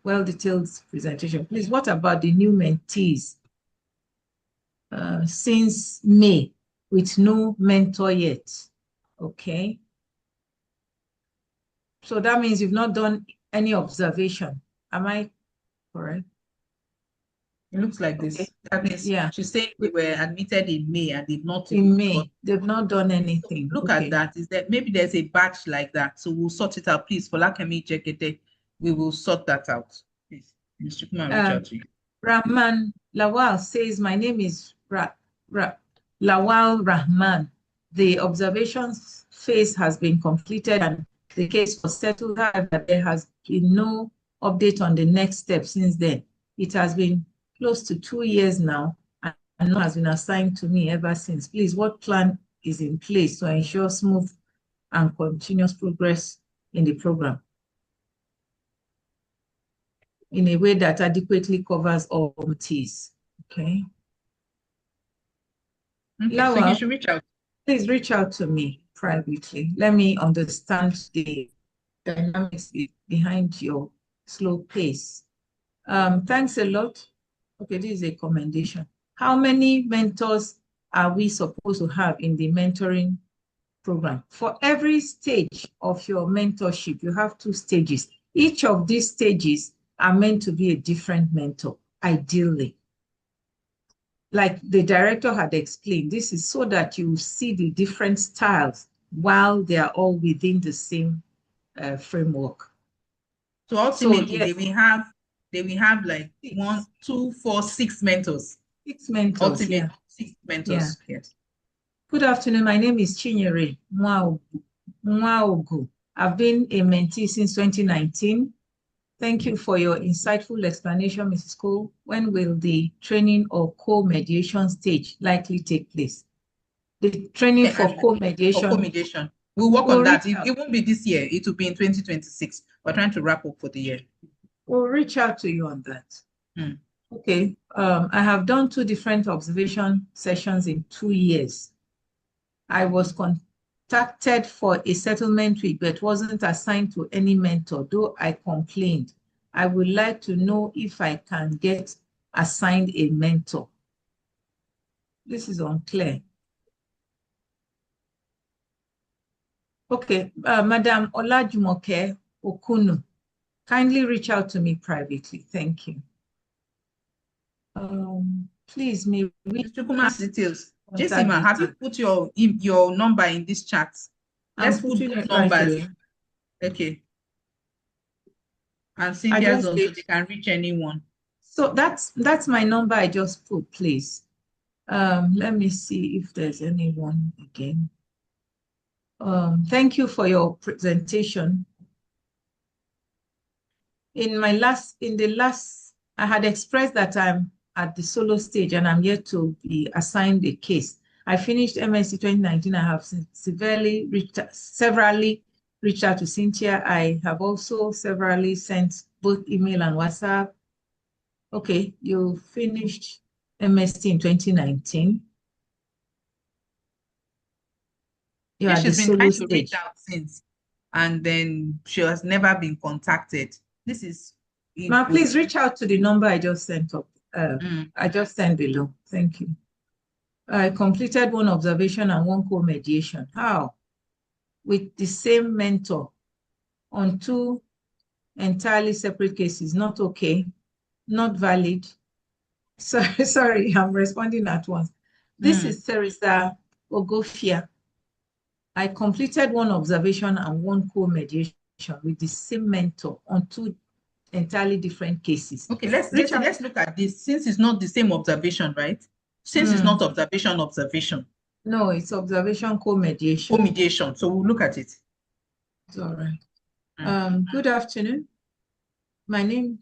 well-detailed presentation. Please, what about the new mentees since May with no mentor yet? Okay. So that means you've not done any observation. Am I correct? It looks like Okay. this. That means Yeah. she's saying they were admitted in May and they've not In May, they've not done anything. Look Okay. at that. Is that maybe there's a batch like that? So we'll sort it out. Please, for Lakemi Jekete, we will sort that out. Please, Mr. Kuma, reach out to you. Rahman Lawal says, my name is Lawal Rahman. The observation phase has been completed and the case was settled. However, there has been no update on the next step since then. It has been close to 2 years now and no has been assigned to me ever since. Please, what plan is in place to ensure smooth and continuous progress in the program in a way that adequately covers all mentees? Okay. So you should reach out. Please reach out to me privately. Let me understand the dynamics behind your slow pace. Thanks a lot. Okay, this is a commendation. How many mentors are we supposed to have in the mentoring program? For every stage of your mentorship, you have 2 stages. Each of these stages are meant to be a different mentor, ideally. Like the director had explained, this is so that you see the different styles while they are all within the same framework. So ultimately, yes, they will have like 1, 2, 4, 6 mentors. 6 mentors. Ultimately, yeah. 6 mentors. Yeah. Yes. Good afternoon. My name is Chinyere Nwaogu. I've been a mentee since 2019. Thank you for your insightful explanation, Mrs. Cole. When will the training or co-mediation stage likely take place? The training for co-mediation. For co-mediation. We'll work on that. It won't be this year. It will be in 2026. We're trying to wrap up for the year. We'll reach out to you on that. Okay. I have done 2 different observation sessions in 2 years. I was contacted for a settlement week, but wasn't assigned to any mentor, though I complained. I would like to know if I can get assigned a mentor. This is unclear. Okay, Madam Olajumoke Okunu, kindly reach out to me privately. Thank you. Please, may we Chukwuma's details. Jessima, have you put your number in this chat? Let's put those numbers. Okay. And I Cynthia's just also, did. they can reach anyone. So that's my number I just put, please. Let me see if there's anyone again. Thank you for your presentation. In the last, I had expressed that I'm at the solo stage and I'm yet to be assigned a case. I finished MSc 2019. I have severally severally reached out to Cynthia. I have also severally sent both email and WhatsApp. Okay, you finished MSc in 2019. You're Yeah, at the she's been solo trying to reach stage. out since, and then she has never been contacted. This is in Now, please Ogun. reach out to the number I just sent up. Mm. I just sent below. Thank you. I completed one observation and one co-mediation. How? With the same mentor on two entirely separate cases. Not okay, not valid. Sorry, I'm responding at once. This Mm. is Teresa Ogofia. I completed one observation and one co-mediation with the same mentor on two entirely different cases. Okay, let's Reach Jesse, out. let's look at this since it's not the same observation, right? Since it's not observation, No, it's observation co-mediation. co-mediation. So we'll look at it. It's all right. Mm. Good afternoon. My name,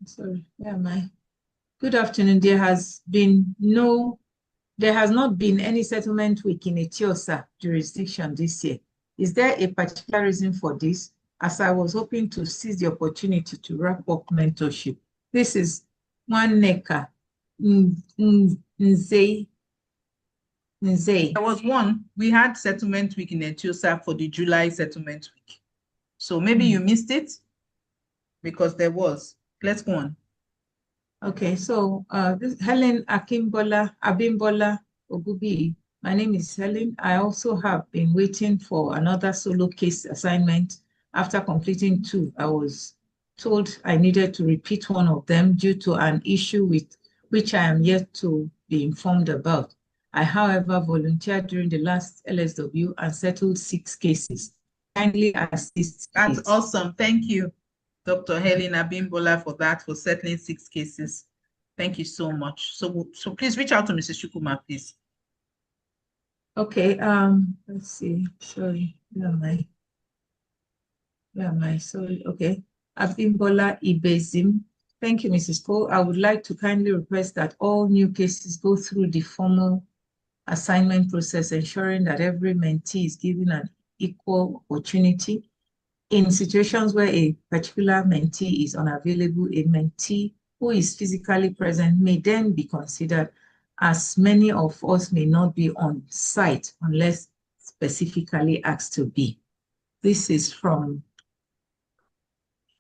sorry, where am I? Good afternoon. There has not been any settlement week in Etiosa jurisdiction this year. Is there a particular reason for this? As I was hoping to seize the opportunity to wrap up mentorship. This is Nwaneka Nzei. There was one, we had settlement week in Etiosa for the July settlement week. So maybe you missed it because there was. Let's go on. Okay, so this Helen Abimbola Ogubi. My name is Helen. I also have been waiting for another solo case assignment. After completing two, I was told I needed to repeat one of them due to an issue with which I am yet to be informed about. I, however, volunteered during the last LSW and settled 6 cases. Kindly assist, That's please. awesome. Thank you, Dr. Helen Abimbola, for that, for settling 6 cases. Thank you so much. So please reach out to Mrs. Shukuma, please. Okay, let's see. Sorry, where am I? Where am I? Sorry, okay. Abimbola Ibezim. Thank you, Mrs. Cole. I would like to kindly request that all new cases go through the formal assignment process, ensuring that every mentee is given an equal opportunity. In situations where a particular mentee is unavailable, a mentee who is physically present may then be considered, as many of us may not be on site unless specifically asked to be. This is from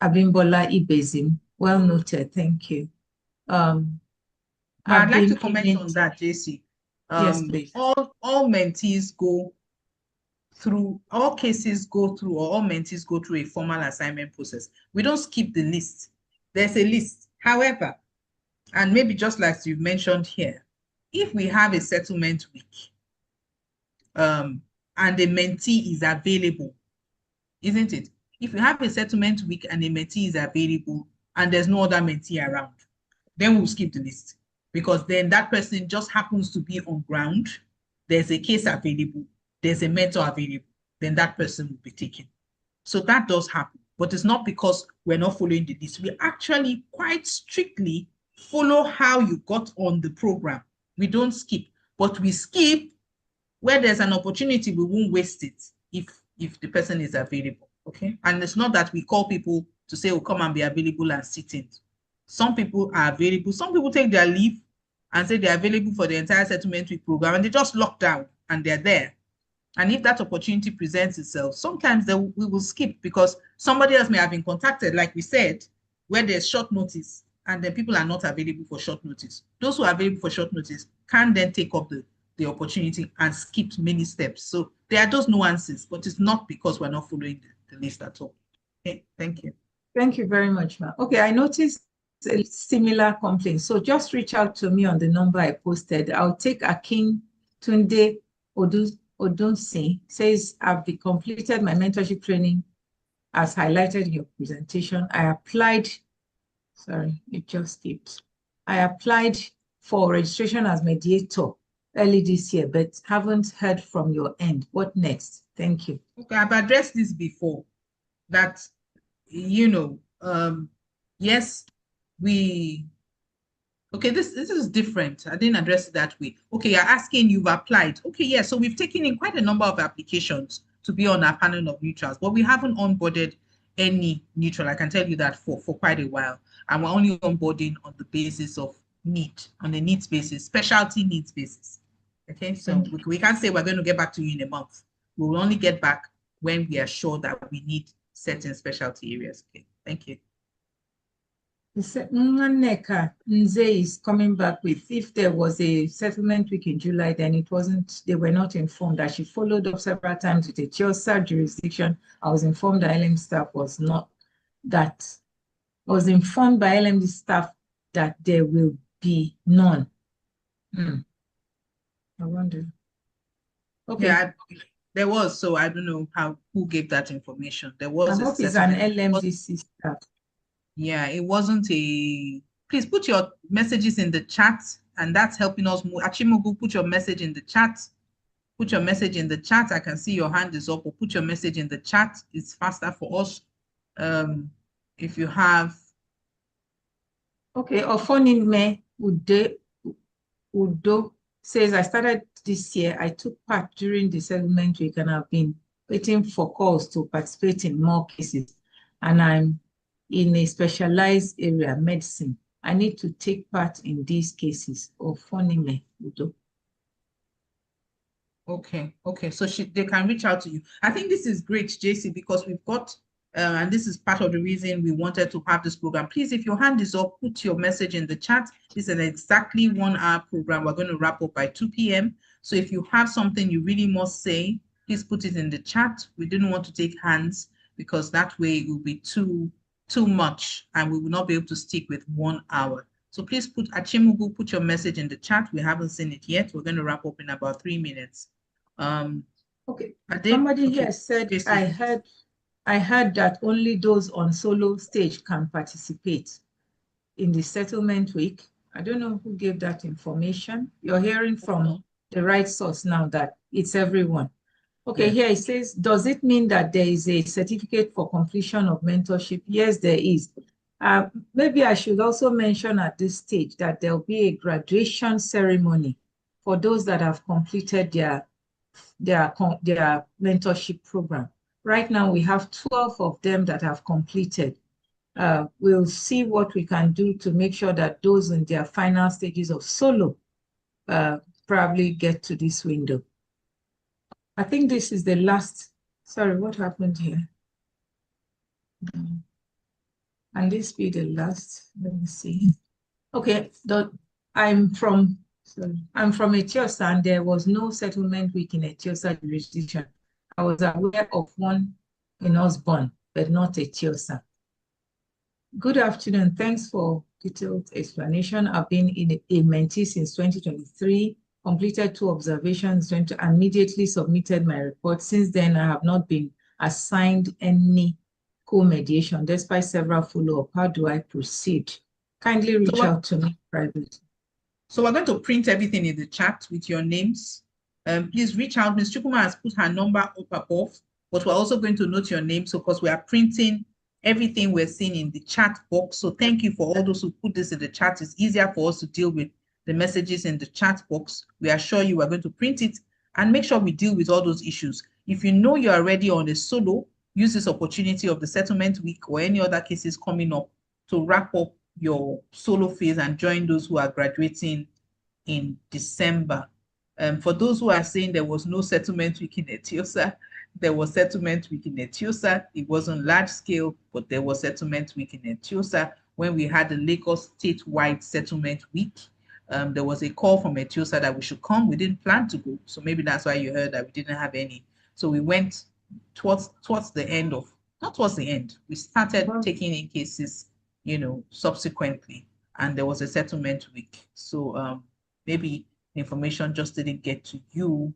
Abimbola Ibezim. Well noted, thank you. But I'd like to Abim comment on that, JC. Yes, please. All mentees go through, all cases go through, or all mentees go through a formal assignment process. We don't skip the list. There's a list. However, and maybe just like you've mentioned here, if we have a settlement week, and the mentee is available, isn't it? If you have a settlement week and a mentee is available and there's no other mentee around, then we'll skip the list, because then that person just happens to be on ground. There's a case available, there's a mentor available, then that person will be taken. So that does happen, but it's not because we're not following the list. We actually quite strictly follow how you got on the program. We don't skip, but we skip where there's an opportunity. We won't waste it if the person is available. Okay, and it's not that we call people to say, oh, come and be available and sit in. Some people are available. Some people take their leave and say they're available for the entire settlement week program, and they just lock down and they're there. And if that opportunity presents itself, sometimes we will skip because somebody else may have been contacted, like we said, where there's short notice and then people are not available for short notice. Those who are available for short notice can then take up the opportunity and skip many steps. So there are those nuances, but it's not because we're not following the list at all. Okay, thank you. Thank you very much, ma'am. Okay, I noticed a similar complaint. So just reach out to me on the number I posted. I'll take Akin Tunde Odunsi, says, I've completed my mentorship training as highlighted in your presentation, I applied, sorry, it just skipped. I applied for registration as mediator early this year, but haven't heard from your end. What next? Thank you. Okay, I've addressed this before, that, yes, we okay, this is different. I didn't address it that way. Okay, you're asking, you've applied. Okay, yeah, so we've taken in quite a number of applications to be on our panel of neutrals, but we haven't onboarded any neutral. I can tell you that for quite a while. And we're only onboarding on the basis of need, on a needs basis, specialty needs basis. Okay, so we can't say we're going to get back to you in a month. We will only get back when we are sure that we need certain specialty areas. Okay, thank you. Nneka Nze is coming back with, if there was a settlement week in July, then they were not informed. That she followed up several times with a TIOSA jurisdiction. I was informed that LMD staff was informed by LMD staff that there will be none. I wonder. Okay. Yeah, there was, so I don't know who gave that information. There was I a hope it's an settlement. LMDC staff. Yeah, it wasn't a. Please put your messages in the chat, and that's helping us move. Achimogu, put your message in the chat. Put your message in the chat. I can see your hand is up, or put your message in the chat. It's faster for us. If you have. Okay, Ofonime Udo says, I started this year. I took part during the settlement week and I've been waiting for calls to participate in more cases. And I'm in a specialized area, medicine. I need to take part in these cases. Ofonime Udo. Okay, so they can reach out to you. I think this is great, JC, because we've got, and this is part of the reason we wanted to have this program. Please, if your hand is up, put your message in the chat. This is an exactly 1 hour program. We're going to wrap up by 2 p.m. So if you have something you really must say, please put it in the chat. We didn't want to take hands because that way it will be too much and we will not be able to stick with 1 hour. So please put your message in the chat. We haven't seen it yet. We're going to wrap up in about 3 minutes. Okay. Somebody here said, I heard that only those on solo stage can participate in the settlement week. I don't know who gave that information. You're hearing from the right source now that it's everyone. Okay, yes. Here it says, does it mean that there is a certificate for completion of mentorship? Yes, there is. Maybe I should also mention at this stage that there'll be a graduation ceremony for those that have completed their mentorship program. Right now, we have 12 of them that have completed. We'll see what we can do to make sure that those in their final stages of solo probably get to this window. I think this is the last. Sorry, what happened here? And this be the last. Let me see. Okay, I'm from Etiosa, and there was no settlement week in Etiosa jurisdiction. I was aware of one in Osborne, but not Etiosa. Good afternoon. Thanks for detailed explanation. I've been in a mentee since 2023, completed 2 observations, and immediately submitted my report. Since then, I have not been assigned any co-mediation despite several follow-up. How do I proceed? Kindly reach out to me privately. So we're going to print everything in the chat with your names. Please reach out. Ms. Chukuma has put her number up above, but we're also going to note your name. So because we are printing everything we're seeing in the chat box. So thank you for all those who put this in the chat. It's easier for us to deal with the messages in the chat box. We assure you we're going to print it and make sure we deal with all those issues. If you know you're already on a solo, use this opportunity of the settlement week or any other cases coming up to wrap up your solo phase and join those who are graduating in December. For those who are saying there was no settlement week in Etiosa, there was settlement week in Etiosa. It wasn't large scale, but there was settlement week in Etiosa. When we had the Lagos statewide settlement week, there was a call from Etiosa that we should come. We didn't plan to go, so maybe that's why you heard that we didn't have any. So we went towards the end of, not towards the end, we started taking in cases, subsequently, and there was a settlement week. So maybe the information just didn't get to you.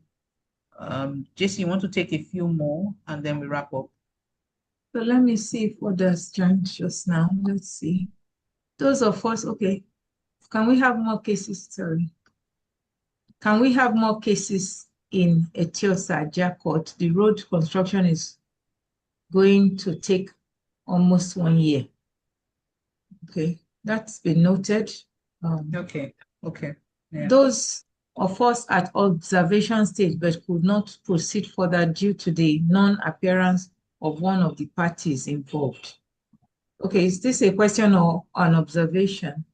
JC, you want to take a few more and then we wrap up? So let me see if others joined just now. Let's see. Those of us, okay. Can we have more cases? Sorry. Can we have more cases in Etiosa, Court? The road construction is going to take almost 1 year. Okay, that's been noted. Okay. Yeah. Those of us at observation stage but could not proceed further due to the non-appearance of one of the parties involved. Okay, is this a question or an observation?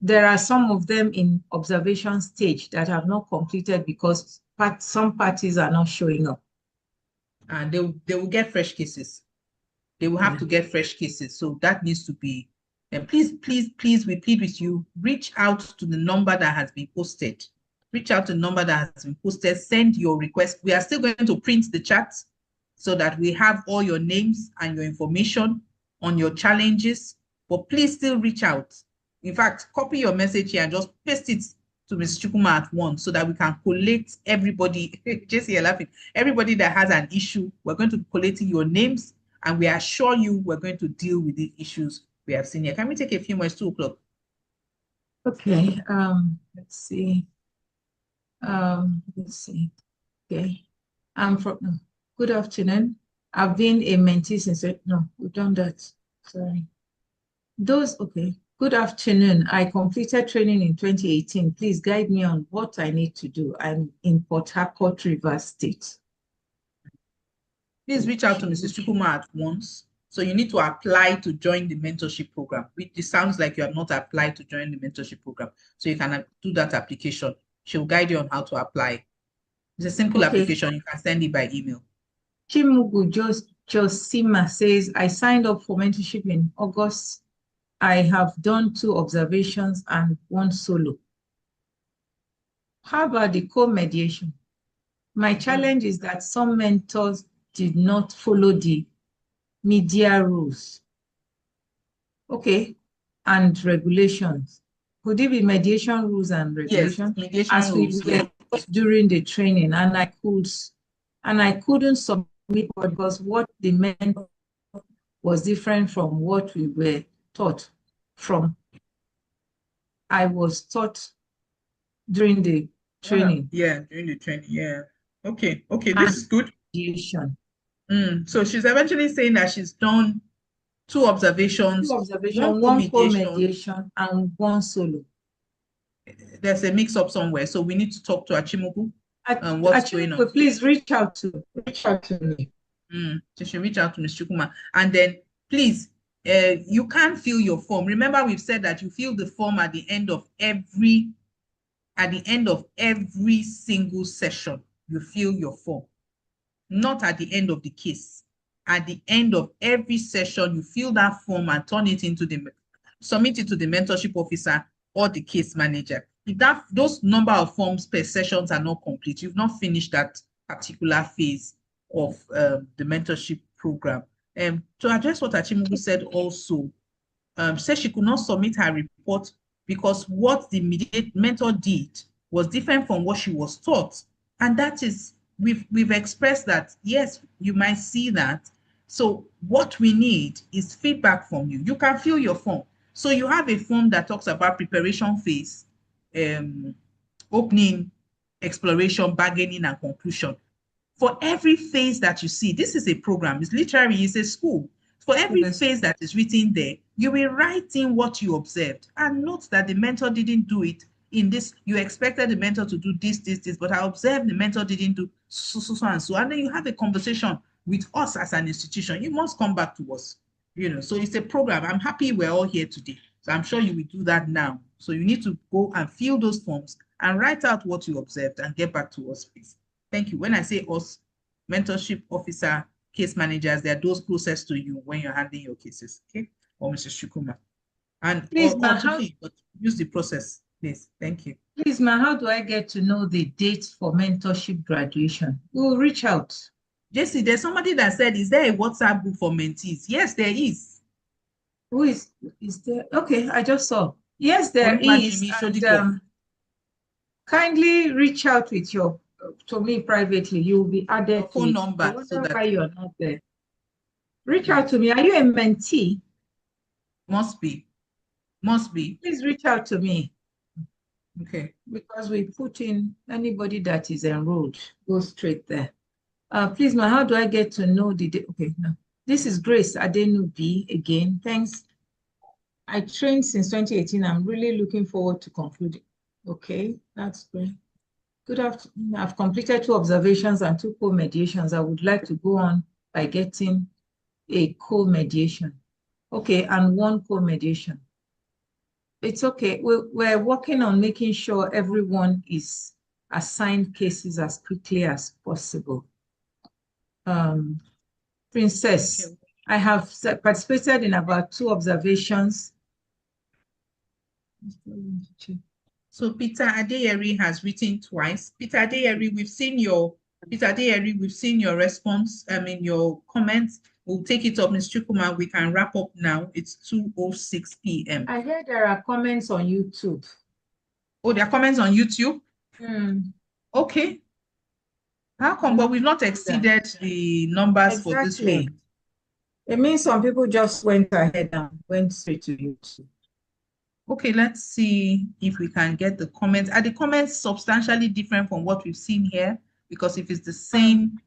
There are some of them in observation stage that have not completed because some parties are not showing up. And they will get fresh cases. They will have to get fresh cases. So that needs to be, and please, we plead with you, reach out to the number that has been posted. Reach out to the number that has been posted, send your request. We are still going to print the chat so that we have all your names and your information on your challenges, but please still reach out. In fact, copy your message here and just paste it to Ms. Chukuma at once so that we can collate everybody, JC, you're laughing, everybody that has an issue. We're going to be collating your names and we assure you we're going to deal with the issues we have seen here. Can we take a few more? It's 2 o'clock. Okay, let's see. Okay. Good afternoon. I've been a mentee since, no, we've done that. Sorry. Okay. Good afternoon. I completed training in 2018. Please guide me on what I need to do. I'm in Port Harcourt, Rivers State. Please reach out to Mrs. Chukuma at once. So you need to apply to join the mentorship program. It sounds like you have not applied to join the mentorship program. So you can do that application. She'll guide you on how to apply. It's a simple application. You can send it by email. Chimugu Josima says, I signed up for mentorship in August. I have done 2 observations and 1 solo. How about the co-mediation? My challenge is that some mentors did not follow the media rules. Okay, and regulations. Could it be mediation rules and regulations? Yes, mediation as rules, we were during the training, and I couldn't submit because what the mentor was different from what we were taught from. I was taught during the training. Yeah, during the training. Yeah. Okay, this is good. Mediation. So she's eventually saying that she's done 2 observations, 1 co-mediation and 1 solo. There's a mix-up somewhere, so we need to talk to Achimugu and what's going on. Please reach out to me. So she reach out to Ms. Chukuma, and then please, you can fill your form. Remember, we've said that you fill the form at the end of every single session. You fill your form, not at the end of the case. At the end of every session, you fill that form and submit it to the mentorship officer or the case manager. If those number of forms per sessions are not complete, you've not finished that particular phase of the mentorship program. To address what Achimugu said also, said she could not submit her report because what the mentor did was different from what she was taught. And that is, we've expressed that, yes, you might see that. So what we need is feedback from you. You can fill your form. So you have a form that talks about preparation phase, opening, exploration, bargaining, and conclusion. For every phase that you see, this is a program, it's literally, it's a school. For every phase that is written there, you will write in what you observed and note that the mentor didn't do it in this. You expected the mentor to do this, but I observed the mentor didn't do so, and so. And then you have a conversation with us as an institution. You must come back to us. So it's a program. I'm happy we're all here today. So I'm sure you will do that now. So you need to go and fill those forms and write out what you observed and get back to us, please. Thank you. When I say us, mentorship officer, case managers, they're those closest to you when you're handling your cases, okay? Or Mrs. Shukuma. And please, use the process, please. Thank you. Please, ma, how do I get to know the date for mentorship graduation? We'll reach out. Jesse, there's somebody that said, is there a WhatsApp group for mentees? Yes, there is. Who is there? Okay, I just saw. Yes, there is. And, kindly reach out with to me privately. You will be added phone number so that why you're not there. Reach out to me. Are you a mentee? Must be. Must be. Please reach out to me. Okay. Because we put in anybody that is enrolled, go straight there. Please, ma, how do I get to know the day? Okay, no. This is Grace Adenubi again. Thanks. I trained since 2018. I'm really looking forward to concluding. Okay, that's great. Good afternoon. I've completed 2 observations and 2 co-mediations. I would like to go on by getting a co-mediation. Okay, and 1 co-mediation. It's okay. We're working on making sure everyone is assigned cases as quickly as possible. Princess, Okay. I have participated in about 2 observations. So Peter Adeyeri has written twice. Peter Adeyeri, we've seen your response, your comments. We'll take it up, Ms. Chukuma. We can wrap up now. It's 2:06 p.m. I heard there are comments on YouTube. Oh, there are comments on YouTube? Okay. How come? But we've not exceeded the numbers for this one. It means some people just went ahead and went straight to YouTube. Okay, let's see if we can get the comments. Are the comments substantially different from what we've seen here? Because if it's the same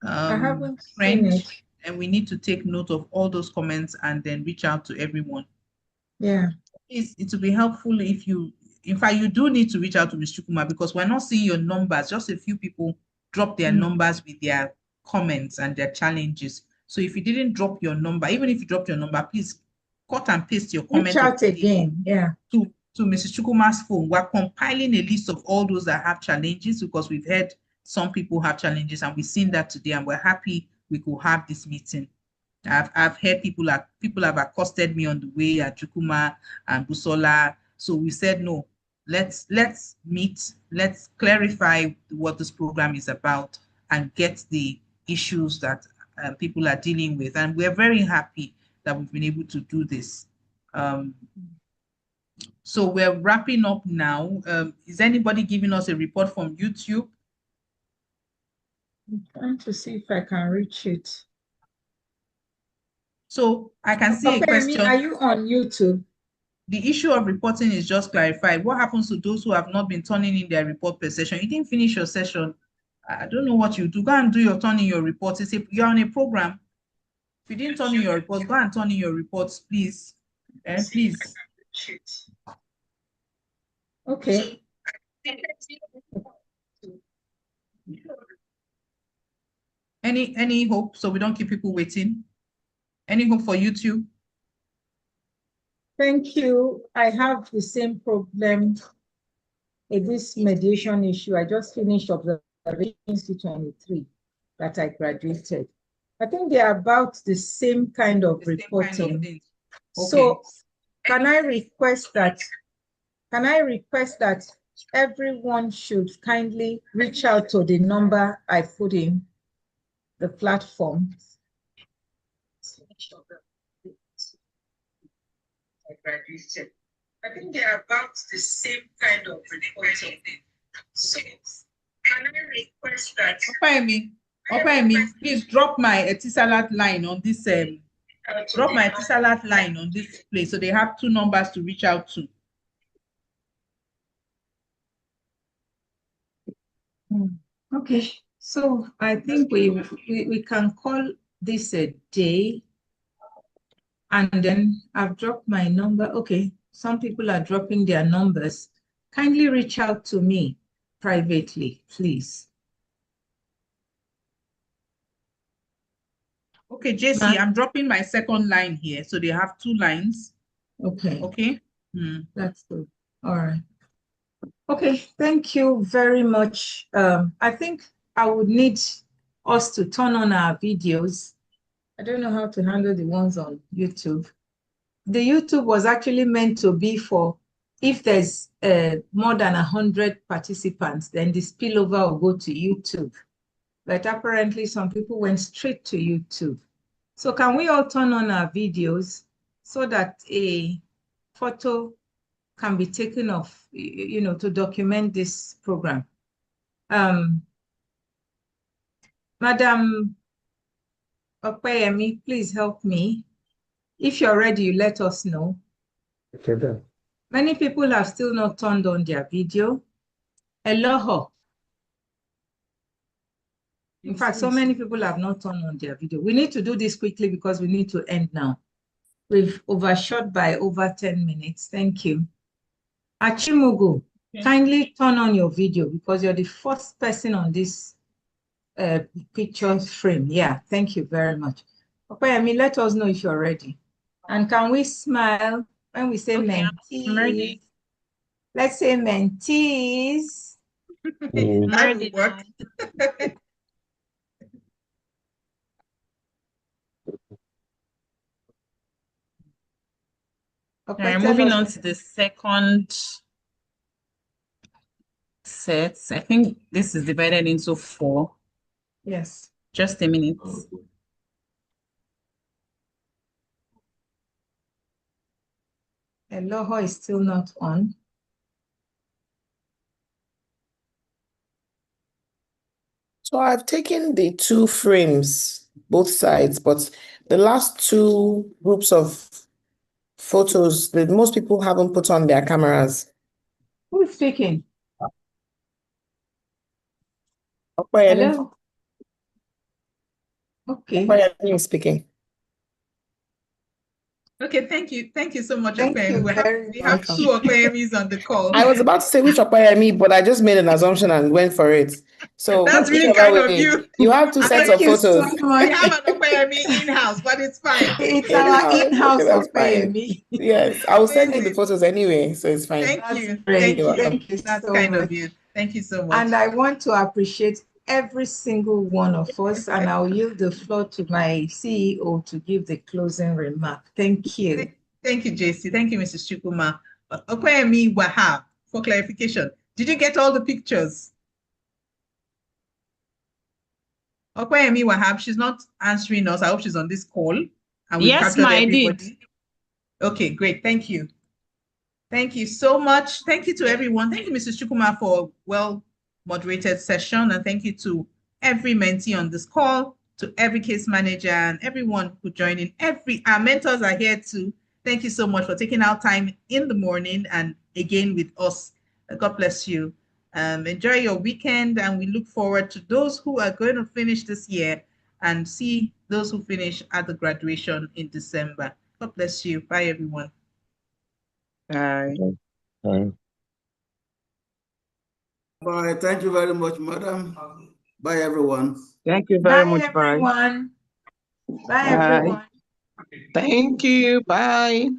I haven't trend, seen it. and we need to take note of all those comments and then reach out to everyone. Yeah. It will be helpful if you, in fact, you do need to reach out to Ms. Chukuma because we're not seeing your numbers. Just a few people drop their numbers with their comments and their challenges. So if you didn't drop your number, even if you dropped your number, please cut and paste your comment. Reach out again, yeah. To Mrs. Chukuma's phone. We're compiling a list of all those that have challenges because we've heard some people have challenges and we've seen that today and we're happy we could have this meeting. I've heard people have accosted me on the way at Chukuma and Busola. So we said, no, let's meet, let's clarify what this program is about and get the issues that people are dealing with. And we're very happy that we've been able to do this. So we're wrapping up now. Is anybody giving us a report from YouTube? I'm trying to see if I can reach it. So I can see a question. Are you on YouTube? The issue of reporting is just clarified. What happens to those who have not been turning in their report per session? You didn't finish your session. I don't know what you do. Go and do your turn in your reports. You're on a program. If you didn't turn in your reports, go and turn in your reports, please. Please. Okay. Any hope so we don't keep people waiting? Any hope for YouTube? Thank you. I have the same problem with this mediation issue. I just finished observation 23 that I graduated. I think they are about the same kind of reporting. Okay. So can I request that everyone should kindly reach out to the number I put in the platform? I graduated. I think they are about the same kind of reporting. So can I request that? Okay, please drop my Etisalat line on this place so they have 2 numbers to reach out to. Okay, so I think we can call this a day, and then I've dropped my number. Okay, some people are dropping their numbers. Kindly reach out to me privately, please. Okay, JC, I'm dropping my second line here. So they have 2 lines. Okay. Okay. That's good. All right. Okay, thank you very much. I think I would need us to turn on our videos. I don't know how to handle the ones on YouTube. The YouTube was actually meant to be for if there's more than 100 participants, then the spillover will go to YouTube. But apparently some people went straight to YouTube. So can we all turn on our videos so that a photo can be taken of, to document this program? Madam Opeyemi, please help me. If you're ready, you let us know. Okay, then. Many people have still not turned on their video. Eloho. In fact, so many people have not turned on their video. We need to do this quickly because we need to end now. We've overshot by over 10 minutes. Thank you. Achimugu, kindly turn on your video because you're the first person on this picture frame. Yeah, thank you very much. Opeyemi, let us know if you're ready. And can we smile when we say mentees? Let's say mentees. That would work. Moving on to the second set. I think this is divided into 4. Yes. Just a minute. Eloho is still not on. So I've taken the 2 frames, both sides, but the last 2 groups of photos, most people haven't put on their cameras. Who is speaking? Opeyemi. Hello? Okay. Opeyemi is speaking. Okay, thank you. Thank you so much, Thank Opeyemi. you We have 2 Opeyemis on the call. I was about to say which Opeyemi, but I just made an assumption and went for it. So that's really whichever kind of way, you. you have 2 sets of Thank you so photos. much. We have an Opeyemi in-house, but it's fine. It's our in-house Okay, that's fine. Opeyemi. Yes, I will send you the Amazing. photos anyway, so it's fine. Thank That's you. great. Thank you. Thank you That's so kind much. of you. Thank you so much. And I want to appreciate every single one of us, and I'll yield the floor to my CEO to give the closing remark. Thank you. Thank you, JC. Thank you, Mrs. Chukuma. Opeyemi Wahab, for clarification, did you get all the pictures? Opeyemi Wahab, she's not answering us. I hope she's on this call. And we've captured everybody. Okay, great. Thank you. Thank you so much. Thank you to everyone. Thank you, Mrs. Chukuma, for a well-moderated session. And thank you to every mentee on this call, to every case manager and everyone who joined in. Our mentors are here too. Thank you so much for taking our time in the morning and again with us. God bless you. Enjoy your weekend, and we look forward to those who are going to finish this year and see those who finish at the graduation in December. God bless you. Bye, everyone. Bye. Bye. Bye. Thank you very much, madam. Bye, everyone. Thank you very much. Everyone. Bye, Bye. everyone. Thank you. Bye.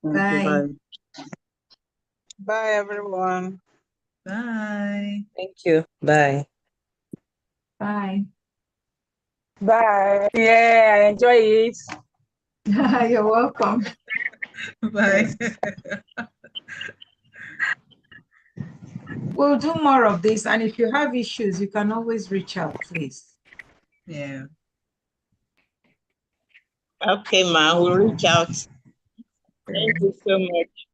Bye. Bye, everyone. Bye. Thank you. Bye. Bye. Bye. Yeah, I enjoy it. You're welcome. Bye. We'll do more of this, and if you have issues, you can always reach out, please. Yeah. Okay, ma, we'll reach out. Thank you so much.